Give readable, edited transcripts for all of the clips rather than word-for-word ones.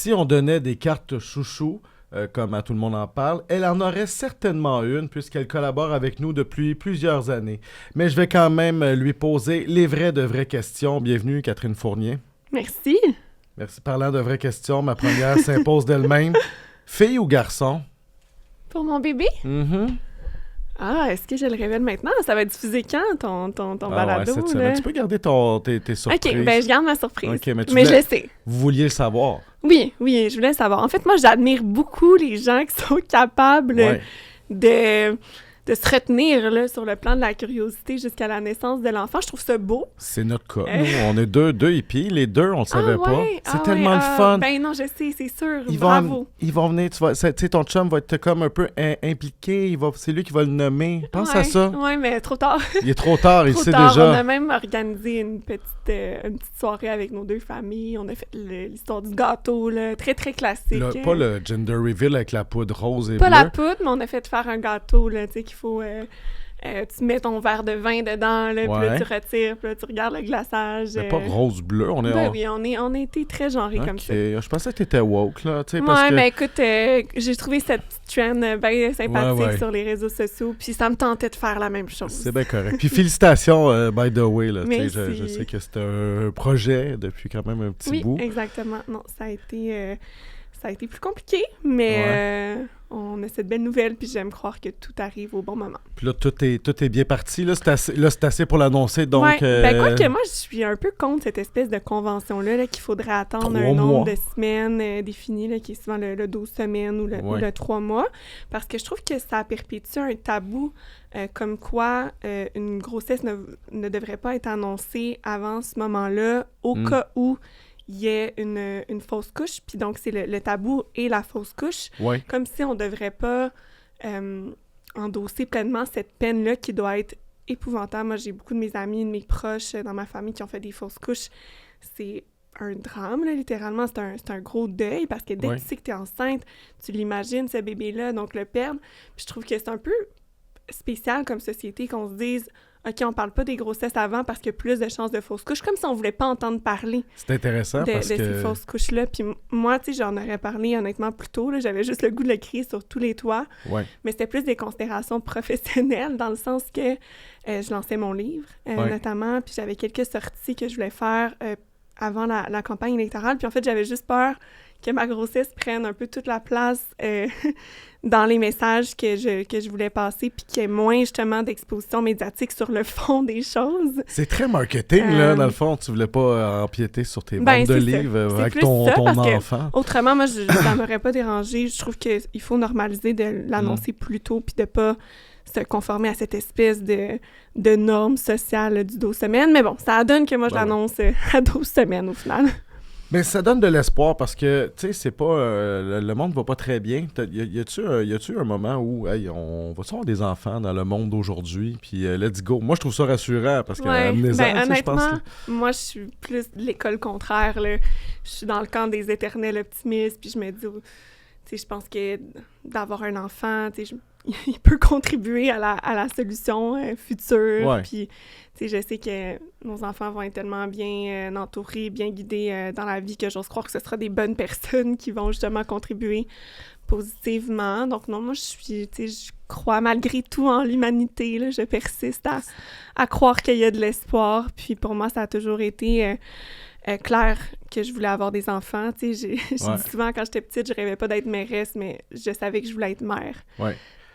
si on donnait des cartes chouchou, comme à Tout le monde en parle, elle en aurait certainement une puisqu'elle collabore avec nous depuis plusieurs années. Mais je vais quand même lui poser les vraies de vraies questions. Bienvenue, Catherine Fournier. Merci. Merci. Parlant de vraies questions, ma première s'impose d'elle-même. Fille ou garçon? Pour mon bébé? Mm-hmm. Ah, est-ce que je le révèle maintenant? Ça va être diffusé quand, ton balado? Cette là? semaine. Tu peux garder tes surprises. OK, ben je garde ma surprise. OK, mais je le sais. Vous vouliez le savoir? Oui, je voulais savoir. En fait, moi, j'admire beaucoup les gens qui sont capables de se retenir là, sur le plan de la curiosité jusqu'à la naissance de l'enfant. Je trouve ça beau. C'est notre cas. Nous, on est deux hippies. Les deux, on le savait pas. C'est tellement le fun. Ben non, je sais, c'est sûr. Bravo. Ils vont venir, tu sais, ton chum va être comme un peu impliqué. C'est lui qui va le nommer. Pense à ça. Oui, mais trop tard. Il est trop tard, il sait tard. déjà. On a même organisé une petite soirée avec nos deux familles. On a fait l'histoire du gâteau, là, très, très classique. Pas le gender reveal avec la poudre rose et bleue. Pas la poudre, mais on a fait faire un gâteau, là, tu sais, qu'il faut... tu mets ton verre de vin dedans, là, puis là, tu retires, puis là, tu regardes le glaçage. C'est pas rose-bleu, on est... Oui, on a été très genrés comme ça. Je pensais que t'étais woke, là, tu sais, parce que... mais écoute, j'ai trouvé cette petite trend bien sympathique sur les réseaux sociaux, puis ça me tentait de faire la même chose. C'est bien correct. Puis félicitations, by the way, là, tu sais, je sais que c'était un projet depuis quand même un petit bout. Oui, exactement. Non, ça a été plus compliqué, mais on a cette belle nouvelle, puis j'aime croire que tout arrive au bon moment. Puis là, tout est bien parti. Là, c'est assez pour l'annoncer, donc... Oui, quoique moi, je suis un peu contre cette espèce de convention-là qu'il faudrait attendre un nombre de semaines défini, là, qui est souvent le 12 semaines ou le 3 mois, parce que je trouve que ça perpétue un tabou comme quoi une grossesse ne devrait pas être annoncée avant ce moment-là, au cas où il y ait une fausse couche, puis donc c'est le tabou et la fausse couche, comme si on ne devrait pas endosser pleinement cette peine-là qui doit être épouvantable. Moi, j'ai beaucoup de mes amis, de mes proches dans ma famille qui ont fait des fausses couches. C'est un drame, là, littéralement. C'est un gros deuil, parce que dès que tu sais que tu es enceinte, tu l'imagines, ce bébé-là, donc le perdre. Puis je trouve que c'est un peu spécial comme société qu'on se dise OK, on parle pas des grossesses avant parce qu'il y a plus de chances de fausses couches, comme si on voulait pas entendre parler. C'est intéressant de ces fausses couches-là. Puis moi, tu sais, j'en aurais parlé honnêtement plus tôt, là, j'avais juste le goût de le crier sur tous les toits. Mais c'était plus des considérations professionnelles, dans le sens que je lançais mon livre, notamment, puis j'avais quelques sorties que je voulais faire avant la campagne électorale. Puis en fait, j'avais juste peur que ma grossesse prenne un peu toute la place dans les messages que je voulais passer, puis qu'il y ait moins, justement, d'exposition médiatique sur le fond des choses. C'est très marketing, là, dans le fond. Tu voulais pas empiéter sur tes ventes de livres avec ton enfant. Autrement, moi, ça m'aurait pas dérangé. Je trouve qu'il faut normaliser de l'annoncer plus tôt, puis de pas se conformer à cette espèce de norme sociale du 12 semaines. Mais bon, ça donne que moi, je l'annonce à 12 semaines, au final. Mais ça donne de l'espoir parce que, tu sais, c'est pas... le monde va pas très bien. Y a-tu un moment où, hey, on va avoir des enfants dans le monde d'aujourd'hui, puis let's go. Moi, je trouve ça rassurant parce que honnêtement, je pense moi, je suis plus de l'école contraire, là. Je suis dans le camp des éternels optimistes, puis je me dis, tu sais, je pense que d'avoir un enfant, tu sais, il peut contribuer à la solution future. Puis, tu sais, je sais que nos enfants vont être tellement bien entourés, bien guidés dans la vie que j'ose croire que ce sera des bonnes personnes qui vont justement contribuer positivement. Donc non, moi, je crois malgré tout en l'humanité, là. Je persiste à croire qu'il y a de l'espoir. Puis pour moi, ça a toujours été... clair que je voulais avoir des enfants. Tu sais, je dis souvent, quand j'étais petite, je rêvais pas d'être mairesse, mais je savais que je voulais être mère.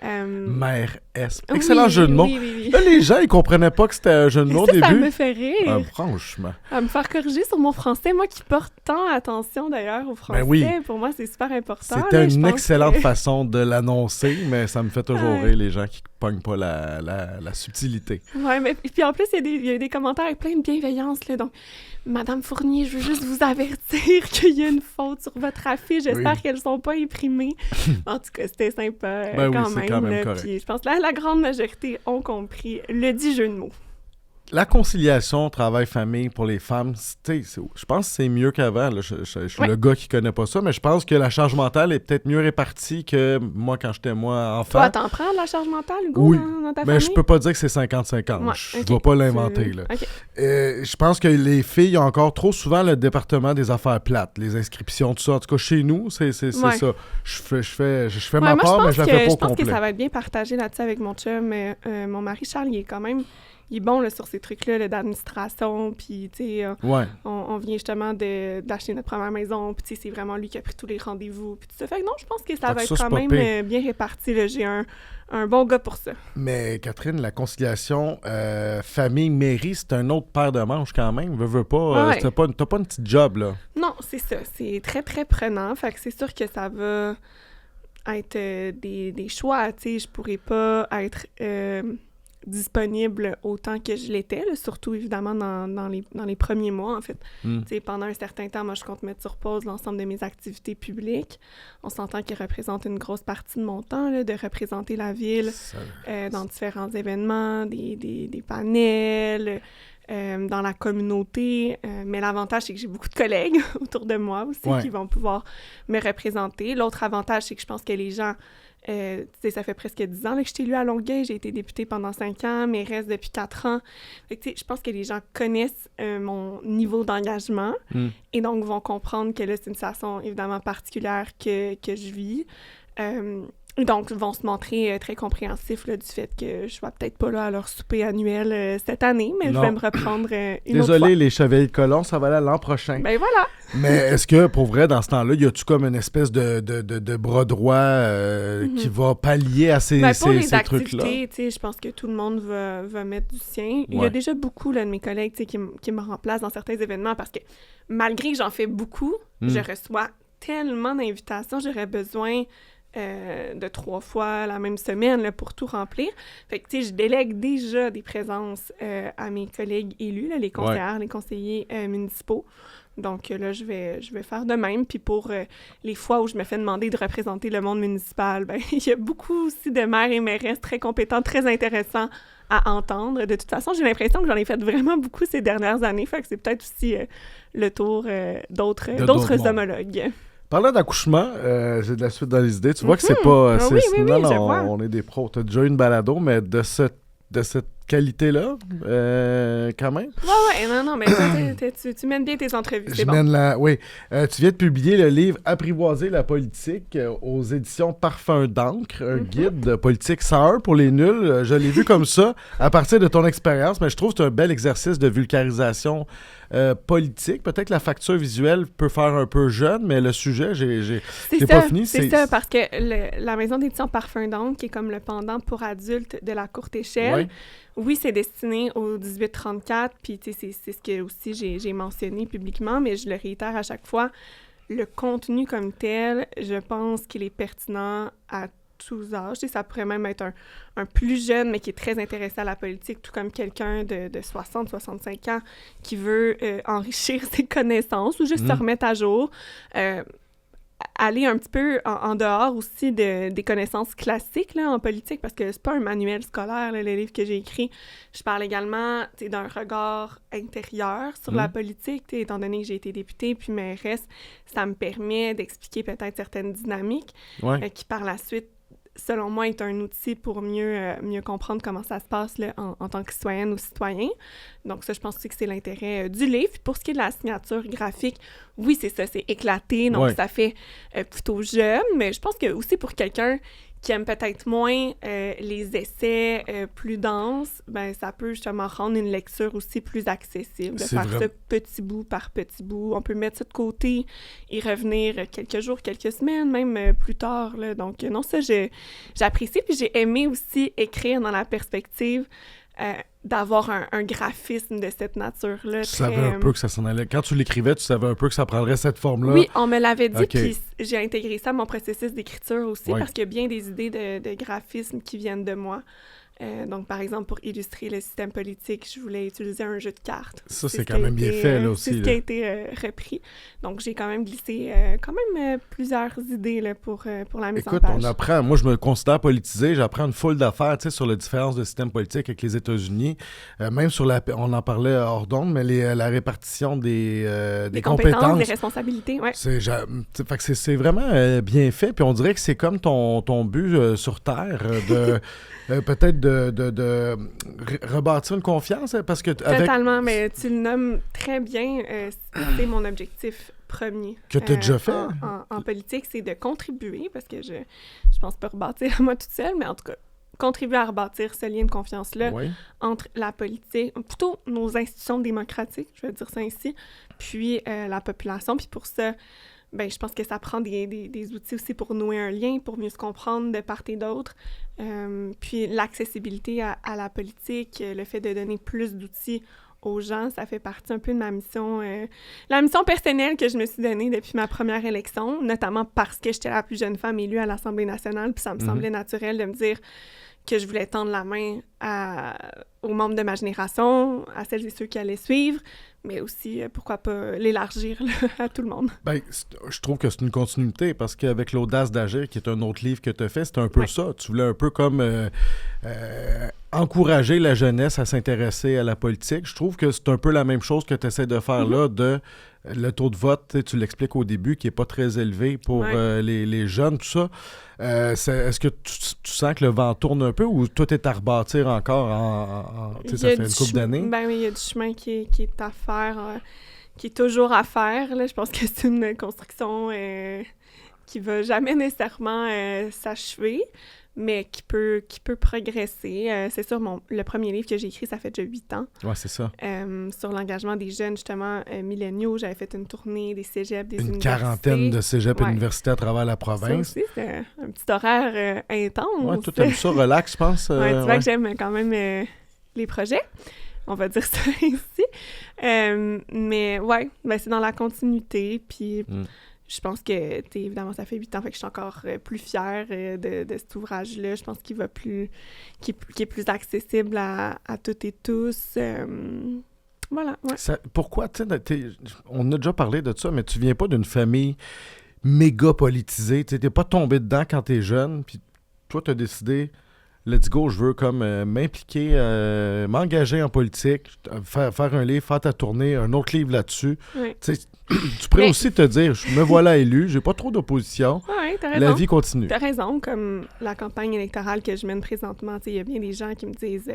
Mère-S. Excellent jeu de mots. Oui. Là, les gens, ils comprenaient pas que c'était un jeu de mots au début. Ça me fait rire. Franchement. À me faire corriger sur mon français. Moi qui porte tant attention, d'ailleurs, au français. Pour moi, c'est super important. C'était une excellente façon de l'annoncer, mais ça me fait toujours rire, les gens qui pognent pas la subtilité. Oui, mais puis en plus, il y a des commentaires avec plein de bienveillance, là, donc... Madame Fournier, je veux juste vous avertir qu'il y a une faute sur votre affiche. J'espère qu'elles ne sont pas imprimées. En tout cas, c'était sympa quand même. Quand même correct. Puis je pense que la grande majorité ont compris le dit jeu de mots. la conciliation travail-famille pour les femmes, je pense que c'est mieux qu'avant. Là. Je suis le gars qui connaît pas ça, mais je pense que la charge mentale est peut-être mieux répartie que moi quand j'étais enfant. Toi, t'en prends de la charge mentale, Hugo, oui, dans ta mais famille? je peux pas dire que c'est 50-50. Ouais, Je vais pas l'inventer. Là. Okay. Je pense que les filles ont encore trop souvent le département des affaires plates, les inscriptions, tout ça. En tout cas, chez nous, c'est ça. Je fais ma part, mais je la fais pas au complet. Je pense que ça va être bien partagé là-dessus avec mon chum. Mon mari Charles, il est quand même... Il est bon là, sur ces trucs-là là, d'administration, puis tu sais, on vient justement d'acheter notre première maison, puis tu sais, c'est vraiment lui qui a pris tous les rendez-vous, puis tout ça. Fait que non, je pense que ça va être quand même bien réparti. Là. J'ai un bon gars pour ça. Mais Catherine, la conciliation famille-mairie, c'est un autre paire de manches quand même. Veux pas, t'as pas une petite job, là. Non, c'est ça. C'est très, très prenant. Fait que c'est sûr que ça va être des choix, tu sais. Je pourrais pas être... disponible autant que je l'étais, là, surtout évidemment dans les premiers mois, en fait. Pendant un certain temps, moi, je compte mettre sur pause l'ensemble de mes activités publiques. On s'entend qu'ils représentent une grosse partie de mon temps, là, de représenter la ville dans différents événements, des panels, dans la communauté. Mais l'avantage, c'est que j'ai beaucoup de collègues autour de moi aussi qui vont pouvoir me représenter. L'autre avantage, c'est que je pense que les gens... ça fait presque 10 ans là, que je t'ai lu à Longueuil. J'ai été députée pendant 5 ans, mairesse depuis 4 ans. Fait que, je pense que les gens connaissent mon niveau d'engagement et donc vont comprendre que là, c'est une situation évidemment particulière que je vis. Donc, vont se montrer très compréhensifs là, du fait que je ne vais peut-être pas là à leur souper annuel cette année, mais je vais me reprendre une autre fois. Désolé, les chevaliers de colon, ça va aller l'an prochain. Ben voilà! Mais est-ce que, pour vrai, dans ce temps-là, y a-tu comme une espèce de bras droit qui va pallier à ces trucs-là? Pour les activités, je pense que tout le monde va mettre du sien. Il y a déjà beaucoup là, de mes collègues qui me remplacent dans certains événements parce que malgré que j'en fais beaucoup, je reçois tellement d'invitations, j'aurais besoin... de 3 fois la même semaine là, pour tout remplir. Fait que, tu sais, je délègue déjà des présences à mes collègues élus, là, les conseillères, les conseillers municipaux. Donc là, je vais faire de même. Puis pour les fois où je me fais demander de représenter le monde municipal, ben il y a beaucoup aussi de maires et mairesses très compétents, très intéressants à entendre. De toute façon, j'ai l'impression que j'en ai fait vraiment beaucoup ces dernières années. Fait que c'est peut-être aussi le tour d'autres homologues. Parlant d'accouchement, j'ai de la suite dans les idées. Tu vois que c'est pas... on est des pros. Tu as déjà eu une balado, mais de cette qualité-là, quand même. Non, mais tu mènes bien tes entrevues, c'est bon. Oui. Tu viens de publier le livre « Apprivoiser la politique » aux éditions Parfum d'encre, un guide de politique 101 pour les nuls. Je l'ai vu comme ça, à partir de ton expérience, mais je trouve que c'est un bel exercice de vulgarisation politique. Peut-être que la facture visuelle peut faire un peu jeune, mais le sujet, j'ai pas fini. C'est ça, parce que la maison d'édition Parfum d'encre, qui est comme le pendant pour adultes de la courte échelle, oui, c'est destiné aux 18-34, puis c'est ce que aussi j'ai mentionné publiquement, mais je le réitère à chaque fois. Le contenu comme tel, je pense qu'il est pertinent à tous âges. Ça pourrait même être un plus jeune, mais qui est très intéressé à la politique, tout comme quelqu'un de 60-65 ans qui veut enrichir ses connaissances ou juste se remettre à jour. Aller un petit peu en dehors aussi des connaissances classiques là, en politique, parce que c'est pas un manuel scolaire, là, le livre que j'ai écrit. Je parle également d'un regard intérieur sur la politique, étant donné que j'ai été députée puis mairesse, ça me permet d'expliquer peut-être certaines dynamiques qui, par la suite, selon moi, est un outil pour mieux comprendre comment ça se passe là, en tant que citoyenne ou citoyen. Donc ça, je pense aussi que c'est l'intérêt du livre. Puis pour ce qui est de la signature graphique, oui, c'est ça, c'est éclaté, donc ça fait plutôt jeune, mais je pense que aussi pour quelqu'un qui aime peut-être moins les essais plus denses, ben ça peut justement rendre une lecture aussi plus accessible, de faire ça petit bout par petit bout. On peut mettre ça de côté et revenir quelques jours, quelques semaines, même plus tard, là. Donc non, ça, j'apprécie. Puis j'ai aimé aussi écrire dans la perspective d'avoir un graphisme de cette nature-là. Tu savais un peu que ça s'en allait. Quand tu l'écrivais, tu savais un peu que ça prendrait cette forme-là? Oui, on me l'avait dit, puis j'ai intégré ça à mon processus d'écriture aussi, parce qu'il y a bien des idées de graphisme qui viennent de moi. Donc, par exemple, pour illustrer le système politique, je voulais utiliser un jeu de cartes. Ça, c'est quand même bien fait, là, aussi. C'est ce qui a été repris. Donc, j'ai quand même glissé plusieurs idées là, pour la mise en page. Écoute, on apprend... Moi, je me considère politisé. J'apprends une foule d'affaires, tu sais, sur la différence de système politique avec les États-Unis. Même sur on en parlait hors d'onde, mais la répartition des compétences. Des responsabilités, oui. C'est vraiment bien fait. Puis on dirait que c'est comme ton but sur Terre, peut-être de rebâtir une confiance, parce que... Totalement, mais tu le nommes très bien. C'est mon objectif premier. Que tu as déjà fait? En politique, c'est de contribuer, parce que je pense pas rebâtir moi toute seule, mais en tout cas, contribuer à rebâtir ce lien de confiance-là entre la politique, plutôt nos institutions démocratiques, je vais dire ça ainsi, puis la population. Puis pour ça, je pense que ça prend des outils aussi pour nouer un lien, pour mieux se comprendre de part et d'autre. Puis l'accessibilité à la politique, le fait de donner plus d'outils aux gens, ça fait partie un peu de ma mission, la mission personnelle que je me suis donnée depuis ma première élection, notamment parce que j'étais la plus jeune femme élue à l'Assemblée nationale, puis ça me semblait naturel de me dire que je voulais tendre la main aux membres de ma génération, à celles et ceux qui allaient suivre, mais aussi, pourquoi pas, l'élargir là, à tout le monde. Je trouve que c'est une continuité, parce qu'avec l'Audace d'agir, qui est un autre livre que tu as fait, c'est un peu ça. Tu voulais un peu comme encourager la jeunesse à s'intéresser à la politique. Je trouve que c'est un peu la même chose que tu essaies de faire là, le taux de vote, tu l'expliques au début, qui n'est pas très élevé pour les jeunes, tout ça. Est-ce que tu sens que le vent tourne un peu, ou tout est à rebâtir encore ça fait une couple d'années? Oui, il y a du chemin qui est à faire, qui est toujours à faire. Là. Je pense que c'est une construction qui ne va jamais nécessairement s'achever, mais qui peut progresser. C'est sûr, le premier livre que j'ai écrit, ça fait déjà 8 ans. Oui, c'est ça. Sur l'engagement des jeunes, justement, milléniaux, j'avais fait une tournée des cégeps, des universités. Une quarantaine de cégeps et universités à travers la province. Ça aussi, c'est un petit horaire intense. Oui, toi, t'aimes ça, relax, je pense. Tu vois que j'aime quand même les projets. On va dire ça ici. Mais c'est dans la continuité, puis... Je pense que, évidemment, ça fait 8 ans, fait que je suis encore plus fière de cet ouvrage-là. Je pense qu'il est plus accessible à toutes et tous. Voilà, ouais. Pourquoi, on a déjà parlé de ça, mais tu viens pas d'une famille méga politisée. Tu n'es pas tombé dedans quand tu es jeune, puis toi, tu as décidé... Let's go, je veux comme m'impliquer, m'engager en politique, faire un livre, faire ta tournée, un autre livre là-dessus. Oui. Tu pourrais aussi te dire, je me voilà élu, j'ai pas trop d'opposition, t'as raison. La vie continue. T'as raison, comme la campagne électorale que je mène présentement, il y a bien des gens qui me disent,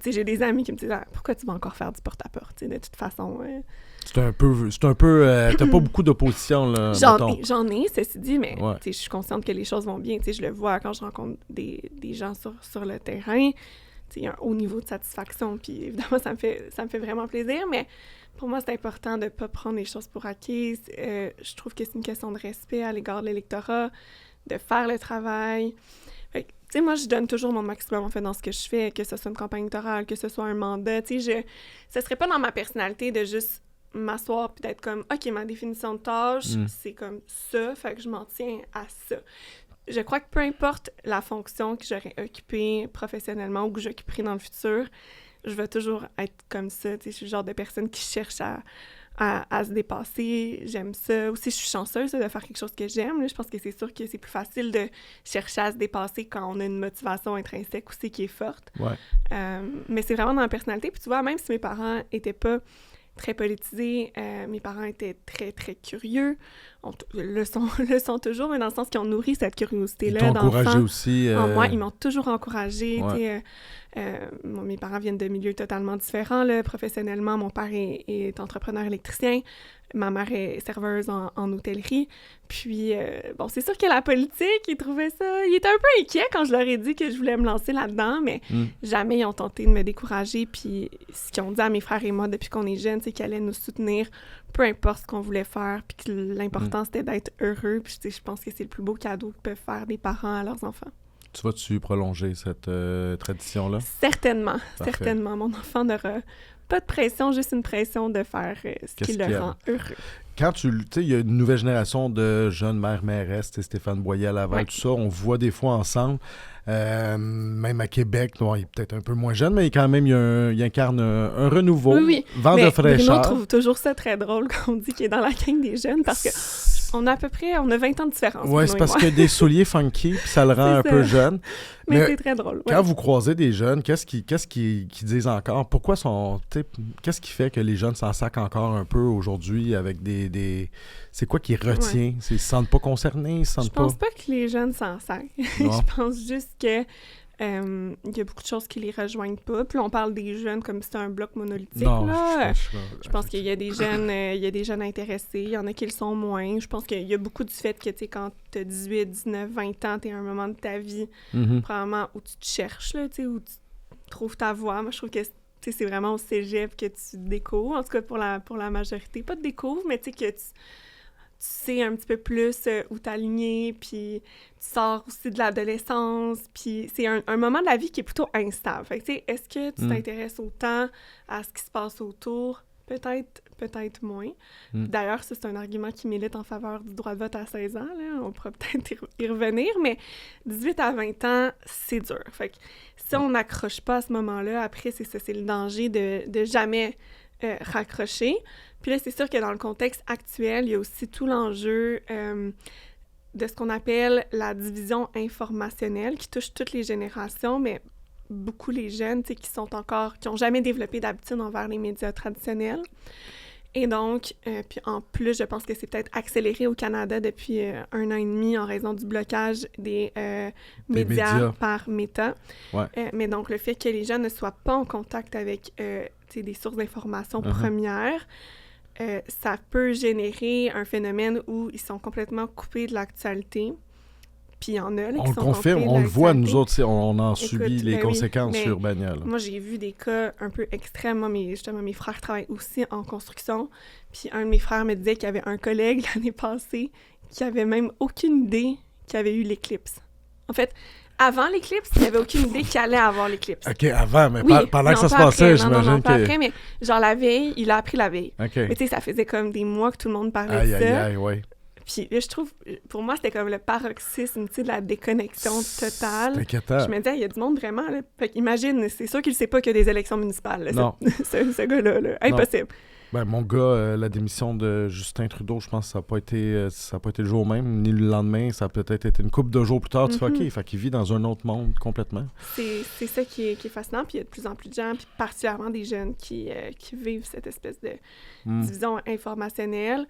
j'ai des amis qui me disent pourquoi tu vas encore faire du porte-à-porte, de toute façon... C'est un peu t'as pas beaucoup d'opposition, là, J'en ai, ceci dit, mais je suis consciente que les choses vont bien. Je le vois quand je rencontre des gens sur le terrain. Il y a un haut niveau de satisfaction, puis évidemment, ça me fait vraiment plaisir, mais pour moi, c'est important de ne pas prendre les choses pour acquises. Je trouve que c'est une question de respect à l'égard de l'électorat, de faire le travail. Moi, je donne toujours mon maximum, en fait, dans ce que je fais, que ce soit une campagne électorale, que ce soit un mandat. Ce serait pas dans ma personnalité de juste m'asseoir puis d'être comme, OK, ma définition de tâche, c'est comme ça, fait que je m'en tiens à ça. Je crois que peu importe la fonction que j'aurais occupée professionnellement ou que j'occuperai dans le futur, je vais toujours être comme ça. Je suis le genre de personne qui cherche à se dépasser. J'aime ça. Aussi, je suis chanceuse de faire quelque chose que j'aime. Là. Je pense que c'est sûr que c'est plus facile de chercher à se dépasser quand on a une motivation intrinsèque aussi qui est forte. Mais c'est vraiment dans la personnalité. Puis tu vois, même si mes parents étaient pas très politisés, mes parents étaient très, très curieux. Le sont toujours, mais dans le sens qu'ils ont nourri cette curiosité-là. Ils t'ont encouragé aussi. En moi, ils m'ont toujours encouragée. Mes parents viennent de milieux totalement différents. Là. Professionnellement, mon père est entrepreneur électricien. Ma mère est serveuse en hôtellerie. Puis, c'est sûr que la politique, ils trouvaient ça... Ils étaient un peu inquiets quand je leur ai dit que je voulais me lancer là-dedans, mais jamais ils ont tenté de me décourager. Puis, ce qu'ils ont dit à mes frères et moi depuis qu'on est jeunes, c'est qu'ils allaient nous soutenir, peu importe ce qu'on voulait faire, puis que l'important, c'était d'être heureux. Puis, je pense que c'est le plus beau cadeau que peuvent faire des parents à leurs enfants. Tu vas-tu prolonger cette tradition-là? Certainement. Parfait. Certainement. Mon enfant n'aura Pas de pression, juste une pression de faire ce qui le rend heureux. Quand tu sais, il y a une nouvelle génération de jeunes mères-mairesses, Stéphane Boyer à Laval, tout ça, on voit des fois ensemble, même à Québec, il est peut-être un peu moins jeune, mais quand même, il incarne un renouveau, vent de fraîcheur. Bruno trouve toujours ça très drôle quand on dit qu'il est dans la gang des jeunes, parce que on a 20 ans de différence. Oui, c'est parce qu'il y a des souliers funky, puis ça le rend un peu jeune. Mais c'est très drôle. Quand vous croisez des jeunes, qu'est-ce qu'ils disent encore? Pourquoi qu'est-ce qui fait que les jeunes s'en sacent encore un peu aujourd'hui avec des... C'est quoi qui retient? Ils se sentent pas concernés? Je pense pas que les jeunes s'en sacent. Je pense juste que il y a beaucoup de choses qui les rejoignent pas. Puis on parle des jeunes comme si c'était un bloc monolithique. Non, je pense qu'il y a des jeunes intéressés, il y en a qui le sont moins. Je pense qu'il y a beaucoup du fait que, tu sais, quand t'as 18, 19, 20 ans, t'es à un moment de ta vie, probablement où tu te cherches, là, tu sais, où tu trouves ta voie. Moi, je trouve que c'est vraiment au cégep que tu découvres, en tout cas pour la majorité. Pas de découvre, mais tu sais, que tu sais un petit peu plus où t'aligner, puis tu sors aussi de l'adolescence, puis c'est un moment de la vie qui est plutôt instable. Fait que, tu sais, est-ce que tu t'intéresses autant à ce qui se passe autour? Peut-être moins. D'ailleurs, ça, c'est un argument qui milite en faveur du droit de vote à 16 ans, là. On pourra peut-être y revenir, mais 18 à 20 ans, c'est dur. Fait que si on n'accroche pas à ce moment-là, après, c'est le danger de jamais raccrocher. Puis là, c'est sûr que dans le contexte actuel, il y a aussi tout l'enjeu de ce qu'on appelle la division informationnelle qui touche toutes les générations, mais beaucoup les jeunes, tu sais, qui ont jamais développé d'habitude envers les médias traditionnels. Et donc, puis en plus, je pense que c'est peut-être accéléré au Canada depuis 1 an et demi en raison du blocage des médias par Meta. Ouais. Mais donc, le fait que les jeunes ne soient pas en contact avec des sources d'information premières, ça peut générer un phénomène où ils sont complètement coupés de l'actualité. Puis il y en a, là, qui sont confirme, on le voit, nous autres, on en subit les conséquences sur Bagnol. Moi, j'ai vu des cas un peu extrêmes. Moi, mes frères travaillent aussi en construction. Puis un de mes frères me disait qu'il y avait un collègue l'année passée qui avait même aucune idée qu'il y avait eu l'éclipse. En fait, avant l'éclipse, il n'y avait aucune idée qu'il allait avoir l'éclipse. OK, avant, mais pendant que ça se passait, j'imagine non, pas après, mais genre la veille, il a appris la veille. Okay. Mais tu sais, ça faisait comme des mois que tout le monde parlait de ça. Aïe, ouais. Puis là, je trouve, pour moi, c'était comme le paroxysme, tu sais, de la déconnexion totale. C'est inquiétant. Je me disais, il y a du monde vraiment, là. Fait qu'imagine, c'est sûr qu'il ne sait pas qu'il y a des élections municipales, là, non. ce gars-là, là. Impossible. Ben, mon gars, la démission de Justin Trudeau, je pense que ça n'a pas été le jour même, ni le lendemain. Ça a peut-être été une couple de jours plus tard. Tu fais OK, fait qu'il vit dans un autre monde complètement. C'est ça qui est fascinant. Puis il y a de plus en plus de gens, puis particulièrement des jeunes qui vivent cette espèce de division informationnelle.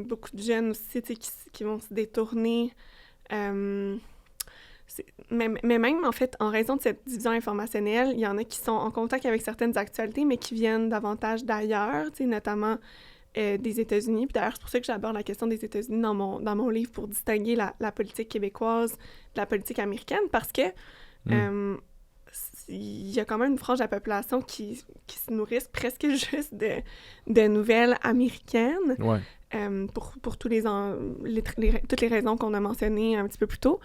Beaucoup de jeunes aussi, tu sais, qui vont se détourner. Mais même, en fait, en raison de cette division informationnelle, il y en a qui sont en contact avec certaines actualités, mais qui viennent davantage d'ailleurs, tu sais, notamment des États-Unis. Puis d'ailleurs, c'est pour ça que j'aborde la question des États-Unis dans mon livre, pour distinguer la politique québécoise de la politique américaine, parce que il y a quand même une frange de la population qui se nourrissent presque juste de nouvelles américaines. Ouais. Pour toutes les raisons qu'on a mentionnées un petit peu plus tôt.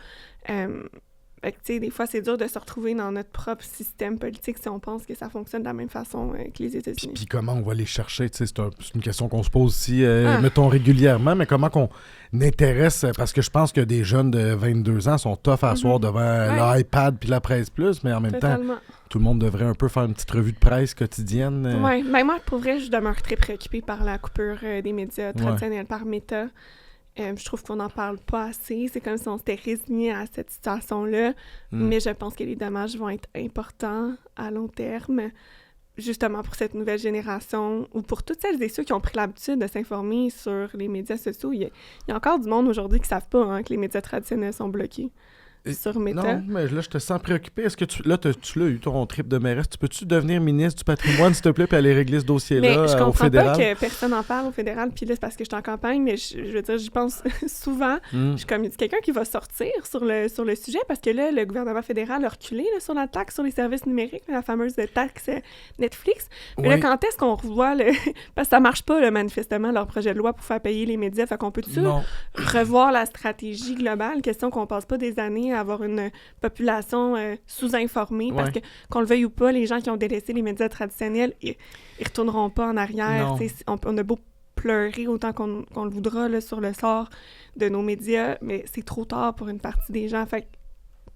Fait que, tu sais, des fois, c'est dur de se retrouver dans notre propre système politique si on pense que ça fonctionne de la même façon que les États-Unis. Puis comment on va les chercher, tu sais, c'est une question qu'on se pose aussi, mettons, régulièrement, mais comment qu'on intéresse, parce que je pense que des jeunes de 22 ans sont tough à asseoir devant l'iPad puis la Presse Plus, mais en même temps, tout le monde devrait un peu faire une petite revue de presse quotidienne. Oui, ben moi, pour vrai, je demeure très préoccupée par la coupure des médias traditionnels par Meta. Je trouve qu'on n'en parle pas assez. C'est comme si on s'était résigné à cette situation-là. Mais je pense que les dommages vont être importants à long terme, justement pour cette nouvelle génération, ou pour toutes celles et ceux qui ont pris l'habitude de s'informer sur les médias sociaux. Il y a encore du monde aujourd'hui qui ne savent pas que les médias traditionnels sont bloqués. Sur Meta. Non, mais là, je te sens préoccupé. Est-ce que tu l'as eu, ton trip de mairesse? Peux-tu devenir ministre du patrimoine, s'il te plaît, puis aller régler ce dossier-là au fédéral? Mais je comprends pas que personne n'en parle au fédéral, puis là, c'est parce que je suis en campagne, mais je veux dire, j'y pense souvent. Je suis comme, il y a quelqu'un qui va sortir sur le sujet, parce que là, le gouvernement fédéral a reculé là, sur la taxe sur les services numériques, la fameuse taxe Netflix. Mais là, quand est-ce qu'on revoit parce que ça marche pas, manifestement, leur projet de loi pour faire payer les médias. Fait qu'on peut-tu revoir la stratégie globale? Question qu'on passe pas des années amené à avoir une population sous-informée, parce que, qu'on le veuille ou pas, les gens qui ont délaissé les médias traditionnels, ils retourneront pas en arrière. On a beau pleurer autant qu'on le voudra là, sur le sort de nos médias, mais c'est trop tard pour une partie des gens. Fait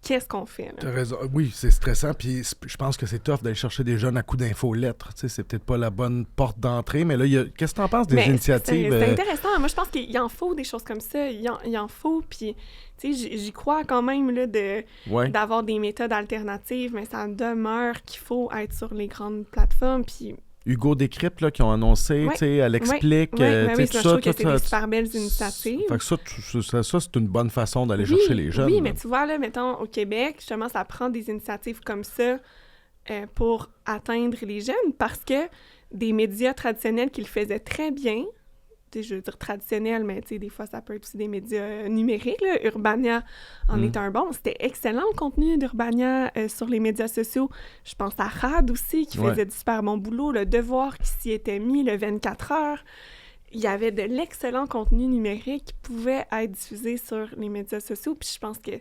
qu'est-ce qu'on fait, là? T'as raison. Oui, c'est stressant, puis je pense que c'est tough d'aller chercher des jeunes à coups d'infolettres. Tu sais, c'est peut-être pas la bonne porte d'entrée, mais là, qu'est-ce que t'en penses des initiatives? C'est intéressant. Moi, je pense qu'il en faut des choses comme ça. Il en faut, puis, tu sais, j'y crois quand même, là, d'avoir des méthodes alternatives, mais ça demeure qu'il faut être sur les grandes plateformes, puis... Hugo Décrypte, là, qui ont annoncé, tu sais, elle explique, oui, tout ça. Je trouve que c'est des super belles initiatives. Fait que ça, c'est une bonne façon d'aller chercher les jeunes. Oui, mais tu vois, là, mettons, au Québec, justement, ça prend des initiatives comme ça pour atteindre les jeunes, parce que des médias traditionnels qui le faisaient très bien, je veux dire traditionnels, mais des fois, ça peut être aussi des médias numériques. Là. Urbania en est un bon. C'était excellent, le contenu d'Urbania sur les médias sociaux. Je pense à RAD aussi, qui faisait du super bon boulot. Le Devoir qui s'y était mis, le 24 heures. Il y avait de l'excellent contenu numérique qui pouvait être diffusé sur les médias sociaux. Puis je pense que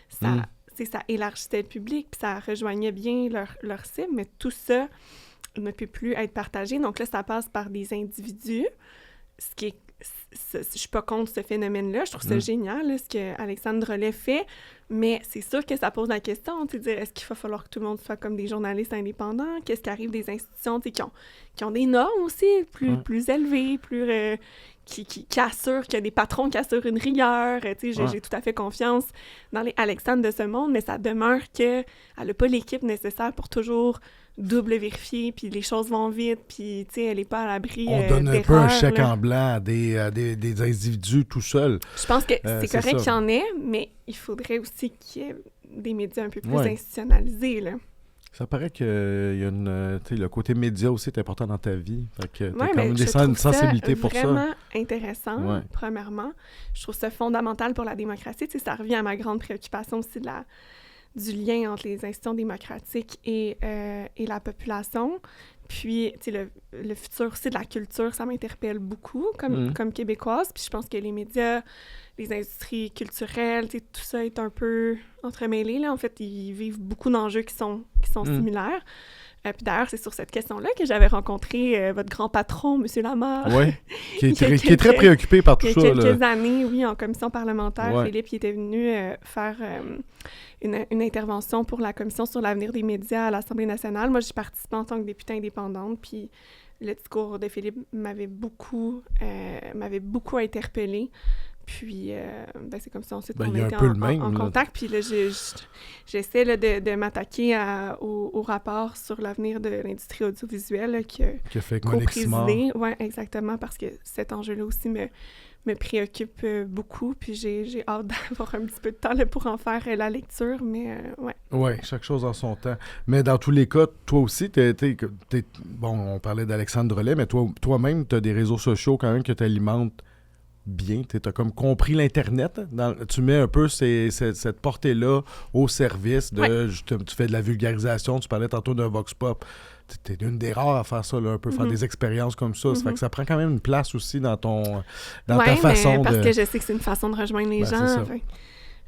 ça élargissait le public, puis ça rejoignait bien leur cible. Mais tout ça ne peut plus être partagé. Donc là, ça passe par des individus. Ce qui est... Je suis pas contre ce phénomène-là. Je trouve ça génial, là, ce que Alexandre Drolet fait, mais c'est sûr que ça pose la question, tu sais, est-ce qu'il va falloir que tout le monde soit comme des journalistes indépendants? Qu'est-ce qui arrive des institutions, tu sais, qui ont des normes aussi plus élevées, qui assurent, qu'il y a des patrons qui assurent une rigueur, tu sais, j'ai tout à fait confiance dans les Alexandre de ce monde, mais ça demeure qu'elle n'a pas l'équipe nécessaire pour toujours double vérifier, puis les choses vont vite, puis, tu sais, elle n'est pas à l'abri on donne un peu un chèque en blanc à des individus tout seuls. Je pense que c'est correct qu'il y en ait, mais il faudrait aussi qu'il y ait des médias un peu plus institutionnalisés, là. Ça paraît qu'il y a le côté média aussi est important dans ta vie. Fait que t'as quand même une sensibilité pour ça. C'est vraiment intéressant, premièrement. Je trouve ça fondamental pour la démocratie. Tu sais, ça revient à ma grande préoccupation aussi du lien entre les institutions démocratiques et la population. Puis, tu sais, le futur aussi de la culture, ça m'interpelle beaucoup comme québécoise. Puis je pense que les médias, les industries culturelles, tu sais, tout ça est un peu entremêlé, là. En fait, ils vivent beaucoup d'enjeux qui sont similaires. Puis d'ailleurs, c'est sur cette question-là que j'avais rencontré votre grand patron, M. Lamarre. Oui, qui est très préoccupé par tout ça. Il y a quelques années, oui, en commission parlementaire. Philippe, il était venu faire une intervention pour la commission sur l'avenir des médias à l'Assemblée nationale. Moi, j'y participais en tant que députée indépendante, puis le discours de Philippe m'avait beaucoup interpellée. Puis, c'est comme ça, ensuite, on a été en contact. Puis là, j'essaie là, de m'attaquer au rapport sur l'avenir de l'industrie audiovisuelle là, qui a fait co-présidé. Oui, exactement, parce que cet enjeu-là aussi me préoccupe beaucoup. Puis j'ai hâte d'avoir un petit peu de temps là, pour en faire la lecture, mais ouais. Oui, chaque chose en son temps. Mais dans tous les cas, toi aussi, bon, on parlait d'Alexandre Drolet, mais toi-même, tu as des réseaux sociaux quand même que tu alimentes bien, tu as comme compris l'Internet. Tu mets un peu cette portée-là au service de... Tu fais de la vulgarisation, tu parlais tantôt d'un vox pop. Tu es une des rares à faire ça, là, un peu, faire des expériences comme ça. Ça fait que ça prend quand même une place aussi dans ta façon parce que je sais que c'est une façon de rejoindre les gens.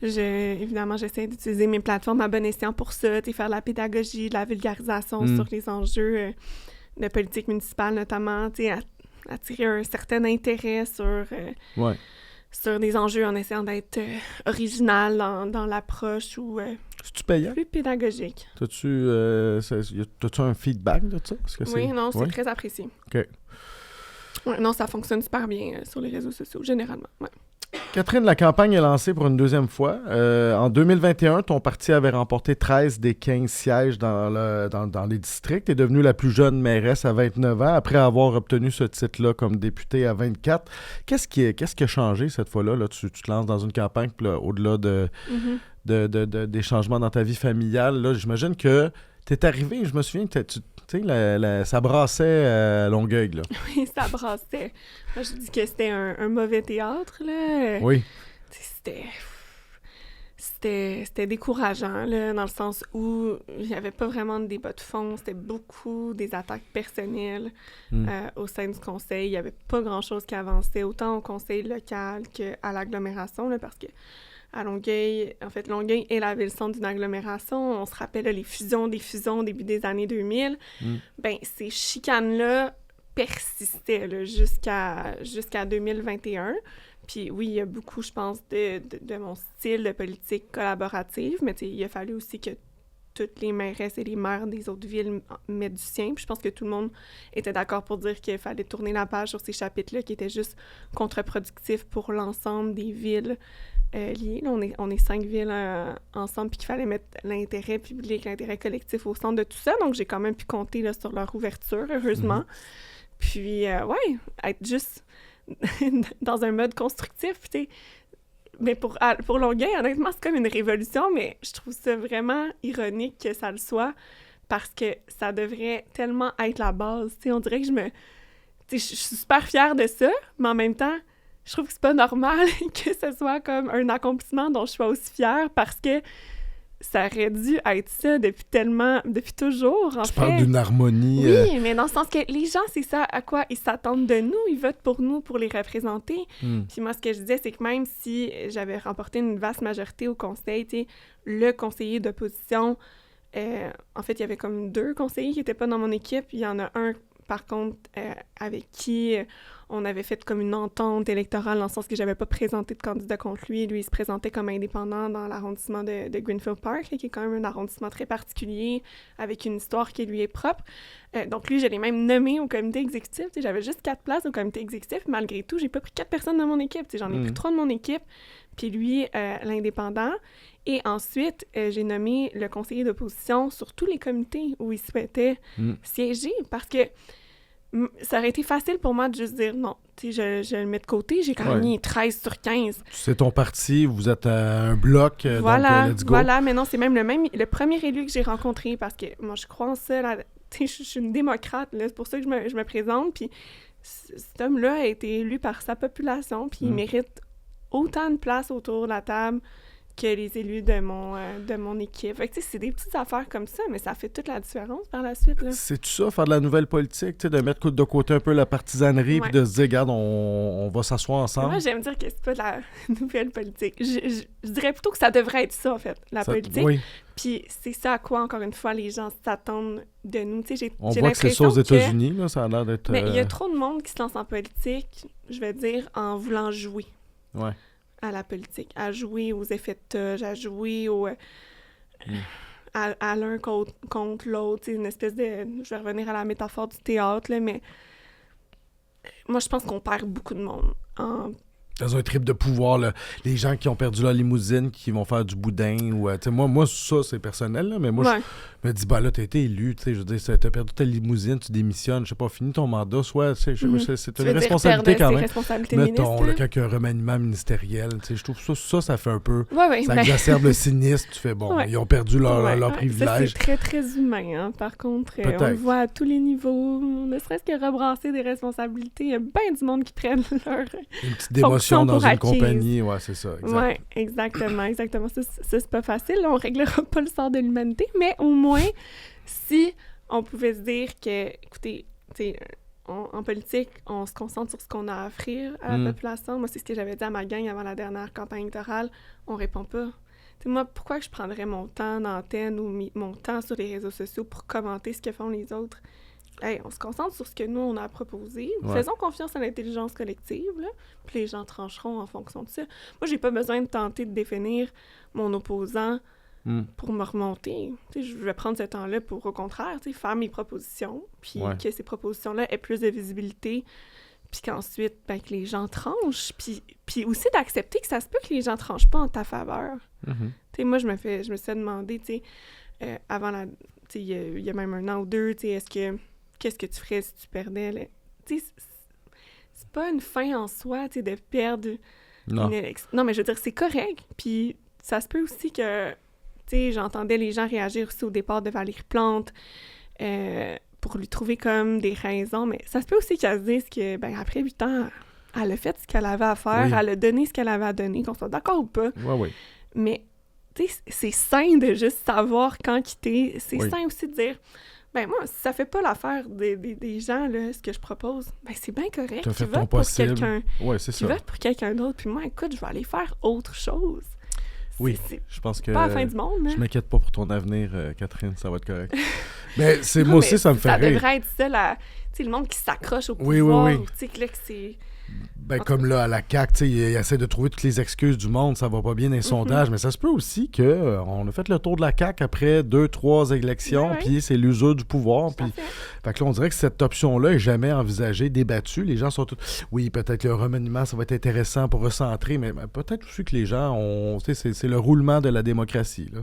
Évidemment, j'essaie d'utiliser mes plateformes à bon escient pour ça, faire de la pédagogie, de la vulgarisation sur les enjeux de politique municipale, notamment, attirer un certain intérêt sur des enjeux en essayant d'être original dans l'approche ou c'est-tu payant? Plus pédagogique. T'as-tu un feedback de ça? C'est très apprécié. OK. Ouais, non, ça fonctionne super bien sur les réseaux sociaux, généralement. Ouais. Catherine, la campagne est lancée pour une deuxième fois. En 2021, ton parti avait remporté 13 des 15 sièges dans les districts. Tu es devenue la plus jeune mairesse à 29 ans, après avoir obtenu ce titre-là comme députée à 24. Qu'est-ce qui a changé cette fois-là? Là, tu te lances dans une campagne, puis là, au-delà des changements dans ta vie familiale, là, j'imagine que tu es arrivée, je me souviens, tu sais, ça brassait à Longueuil, là. Oui, ça brassait. Moi, je dis que c'était un mauvais théâtre, là. Oui. C'était décourageant, là, dans le sens où il n'y avait pas vraiment de débat de fond. C'était beaucoup des attaques personnelles au sein du conseil. Il n'y avait pas grand-chose qui avançait, autant au conseil local qu'à l'agglomération, là, parce que à Longueuil. En fait, Longueuil est la ville-centre d'une agglomération. On se rappelle là, les fusions au début des années 2000. Ben, ces chicanes-là persistaient là, jusqu'à 2021. Puis oui, il y a beaucoup, je pense, de mon style de politique collaborative, mais il a fallu aussi que toutes les mairesses et les maires des autres villes mettent du sien. Puis je pense que tout le monde était d'accord pour dire qu'il fallait tourner la page sur ces chapitres-là qui étaient juste contre-productifs pour l'ensemble des villes liées. Là, on est 5 villes ensemble, puis qu'il fallait mettre l'intérêt public, l'intérêt collectif au centre de tout ça. Donc j'ai quand même pu compter là, sur leur ouverture, heureusement. Puis, ouais, être juste dans un mode constructif, tu sais. Mais pour Longueuil, honnêtement, c'est comme une révolution, mais je trouve ça vraiment ironique que ça le soit, parce que ça devrait tellement être la base. Tu sais, on dirait que je suis super fière de ça, mais en même temps, je trouve que c'est pas normal que ce soit comme un accomplissement dont je sois aussi fière, parce que ça aurait dû être ça depuis toujours, en fait. Tu parles d'une harmonie. Oui, mais dans le sens que les gens, c'est ça à quoi ils s'attendent de nous. Ils votent pour nous, pour les représenter. Puis moi, ce que je disais, c'est que même si j'avais remporté une vaste majorité au conseil, tu sais, le conseiller d'opposition, en fait, il y avait comme 2 conseillers qui n'étaient pas dans mon équipe. Il y en a un, par contre, avec qui on avait fait comme une entente électorale, dans le sens que j'avais pas présenté de candidat contre lui. Lui, il se présentait comme indépendant dans l'arrondissement de Greenfield Park, qui est quand même un arrondissement très particulier, avec une histoire qui lui est propre. Donc lui, je l'ai même nommé au comité exécutif. J'avais juste 4 places au comité exécutif. Malgré tout, j'ai pas pris 4 personnes dans mon équipe. J'en ai pris 3 de mon équipe, puis lui, l'indépendant. Et ensuite, j'ai nommé le conseiller d'opposition sur tous les comités où il souhaitait siéger, parce que ça aurait été facile pour moi de juste dire non. Tu sais, je le mets de côté, j'ai gagné 13 sur 15. C'est ton parti, vous êtes un bloc, voilà, donc let's go. Voilà, mais non, c'est même le premier élu que j'ai rencontré, parce que moi, je crois en ça. Tu sais, je suis une démocrate, là, c'est pour ça que je me présente. Puis cet homme-là a été élu par sa population, puis il mérite autant de place autour de la table que les élus de mon équipe. Fait que, tu sais, c'est des petites affaires comme ça, mais ça fait toute la différence par la suite, là. C'est tout ça, faire de la nouvelle politique, tu sais, de mettre de côté un peu la partisanerie, puis de se dire, regarde, on va s'asseoir ensemble. Moi, j'aime dire que c'est pas de la nouvelle politique. Je dirais plutôt que ça devrait être ça, en fait, la politique. Oui. Puis c'est ça à quoi, encore une fois, les gens s'attendent de nous. Tu sais, on voit que c'est ça aux États-Unis, là, ça a l'air d'être... Mais il y a trop de monde qui se lance en politique, je vais dire, en voulant jouer. Ouais. À la politique, à jouer aux effets de toge, à jouer à l'un contre l'autre, c'est une espèce de... Je vais revenir à la métaphore du théâtre, là, mais moi, je pense qu'on perd beaucoup de monde dans un trip de pouvoir, là, les gens qui ont perdu leur limousine, qui vont faire du boudin, ou moi ça c'est personnel, là, mais moi je me dis, bah là t'as été élu, tu sais, je veux dire, t'as perdu ta limousine, tu démissionnes, je sais pas, fini ton mandat, soit c'est une responsabilité quand même. Mettons, là, quand il y a un remaniement ministériel, tu sais, je trouve ça fait un peu, ça exacerbe le cynisme, tu fais bon, ils ont perdu leur privilège. Ça, c'est très très humain, hein, par contre, on le voit à tous les niveaux, ne serait-ce que rebrasser des responsabilités, il y a bien du monde qui prennent leur une petite démotion dans une compagnie, c'est ça, exact. Oui, exactement. Ça, c'est pas facile, là, on réglera pas le sort de l'humanité, mais au moins, si on pouvait se dire que, écoutez, tu sais, en politique, on se concentre sur ce qu'on a à offrir à la population. Moi, c'est ce que j'avais dit à ma gang avant la dernière campagne électorale, on répond pas. T'sais, moi, pourquoi que je prendrais mon temps d'antenne ou mon temps sur les réseaux sociaux pour commenter ce que font les autres? Hey, on se concentre sur ce que nous, on a à proposer. Faisons confiance à l'intelligence collective, là, puis les gens trancheront en fonction de ça. Moi, j'ai pas besoin de tenter de définir mon opposant pour me remonter. T'sais, je vais prendre ce temps-là pour, au contraire, faire mes propositions, puis que ces propositions-là aient plus de visibilité, puis qu'ensuite, que les gens tranchent, puis aussi d'accepter que ça se peut que les gens tranchent pas en ta faveur. Moi, je me suis demandé, avant la... il y a même un an ou deux, qu'est-ce que tu ferais si tu perdais? Là? C'est pas une fin en soi, de perdre une élection. Non, mais je veux dire, c'est correct. Puis ça se peut aussi que, j'entendais les gens réagir aussi au départ de Valérie Plante pour lui trouver comme des raisons, mais ça se peut aussi qu'elle se dise que, après 8 ans, elle a fait ce qu'elle avait à faire, elle a donné ce qu'elle avait à donner, qu'on soit d'accord ou pas. Mais, c'est sain de juste savoir quand quitter. C'est sain aussi de dire... moi, si ça fait pas l'affaire des gens, là, ce que je propose, c'est bien correct. Tu as fait ton possible. Qui vote pour quelqu'un d'autre. Puis moi, écoute, je vais aller faire autre chose. Oui, je pense que... pas la fin du monde, hein? Je m'inquiète pas pour ton avenir, Catherine, ça va être correct. Mais moi aussi, ça me fait rire. Ça devrait être ça, le monde qui s'accroche au pouvoir. Oui. Tu sais, que là, que c'est... Comme là, à la CAQ, il essaie de trouver toutes les excuses du monde, ça va pas bien dans les sondages, mais ça se peut aussi qu'on a fait le tour de la CAQ après 2-3 élections, puis c'est l'usure du pouvoir. Fait que là, on dirait que cette option-là est jamais envisagée, débattue. Les gens sont tous... Oui, peut-être le remaniement, ça va être intéressant pour recentrer, mais peut-être aussi que les gens ont... C'est le roulement de la démocratie, là.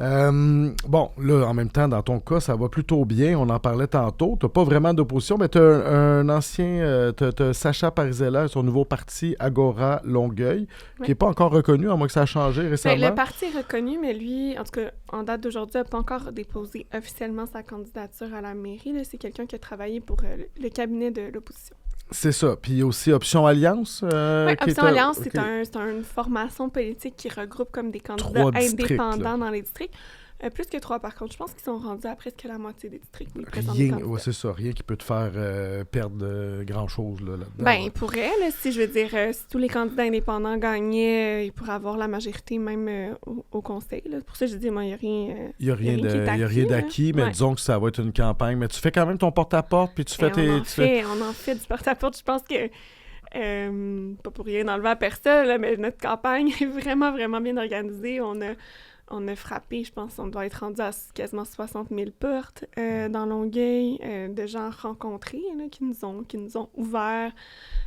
Bon, là, en même temps, dans ton cas, ça va plutôt bien. On en parlait tantôt. Tu n'as pas vraiment d'opposition, mais tu as un ancien... t'as Sacha Parisella et son nouveau parti Agora Longueuil, qui n'est pas encore reconnu, à moins que ça a changé récemment. Le parti est reconnu, mais lui, en tout cas, en date d'aujourd'hui, n'a pas encore déposé officiellement sa candidature à la mairie. Là. C'est quelqu'un qui a travaillé pour le cabinet de l'opposition. C'est ça. Puis il y a aussi Option Alliance. Oui, Option Alliance, c'est une formation politique qui regroupe comme des candidats indépendants dans les districts. Plus que 3, par contre. Je pense qu'ils sont rendus à presque la moitié des districts. C'est ça. Rien qui peut te faire perdre grand-chose là-dedans. Ben, il pourrait. Là, si tous les candidats indépendants gagnaient, ils pourraient avoir la majorité même au conseil. Là. Pour ça, je dis, moi, il n'y a rien d'acquis, mais disons que ça va être une campagne. Mais tu fais quand même ton porte-à-porte, puis tu fais On en fait du porte-à-porte. Je pense que... pas pour rien enlever à personne, là, mais notre campagne est vraiment, vraiment bien organisée. On a frappé, je pense, on doit être rendu à quasiment 60 000 portes dans Longueuil, de gens rencontrés là, qui nous ont ouvert.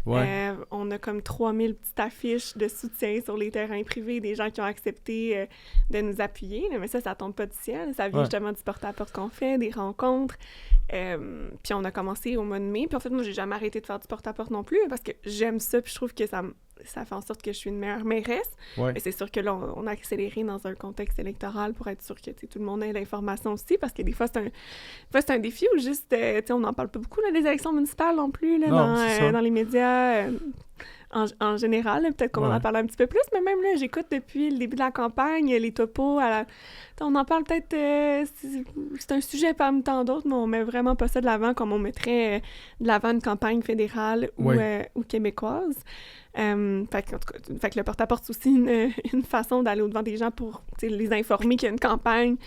Ouais. On a comme 3000 petites affiches de soutien sur les terrains privés, des gens qui ont accepté de nous appuyer. Là, mais ça tombe pas du ciel. Ça vient justement du porte-à-porte qu'on fait, des rencontres. Puis on a commencé au mois de mai. Puis en fait, moi, j'ai jamais arrêté de faire du porte-à-porte non plus parce que j'aime ça. Puis je trouve que ça fait en sorte que je suis une meilleure mairesse. Ouais. Mais c'est sûr que là, on a accéléré dans un contexte électoral pour être sûr que tout le monde ait l'information aussi. Parce que des fois, c'est un défi ou juste, on n'en parle pas beaucoup là, des élections municipales non plus là, dans les médias. En général, peut-être qu'on en parle un petit peu plus, mais même là, j'écoute depuis le début de la campagne, les topos, on en parle peut-être, c'est un sujet parmi tant d'autres, mais on met vraiment pas ça de l'avant comme on mettrait de l'avant une campagne fédérale ou québécoise. Fait que le porte-à-porte, c'est aussi une façon d'aller au-devant des gens pour les informer qu'il y a une campagne,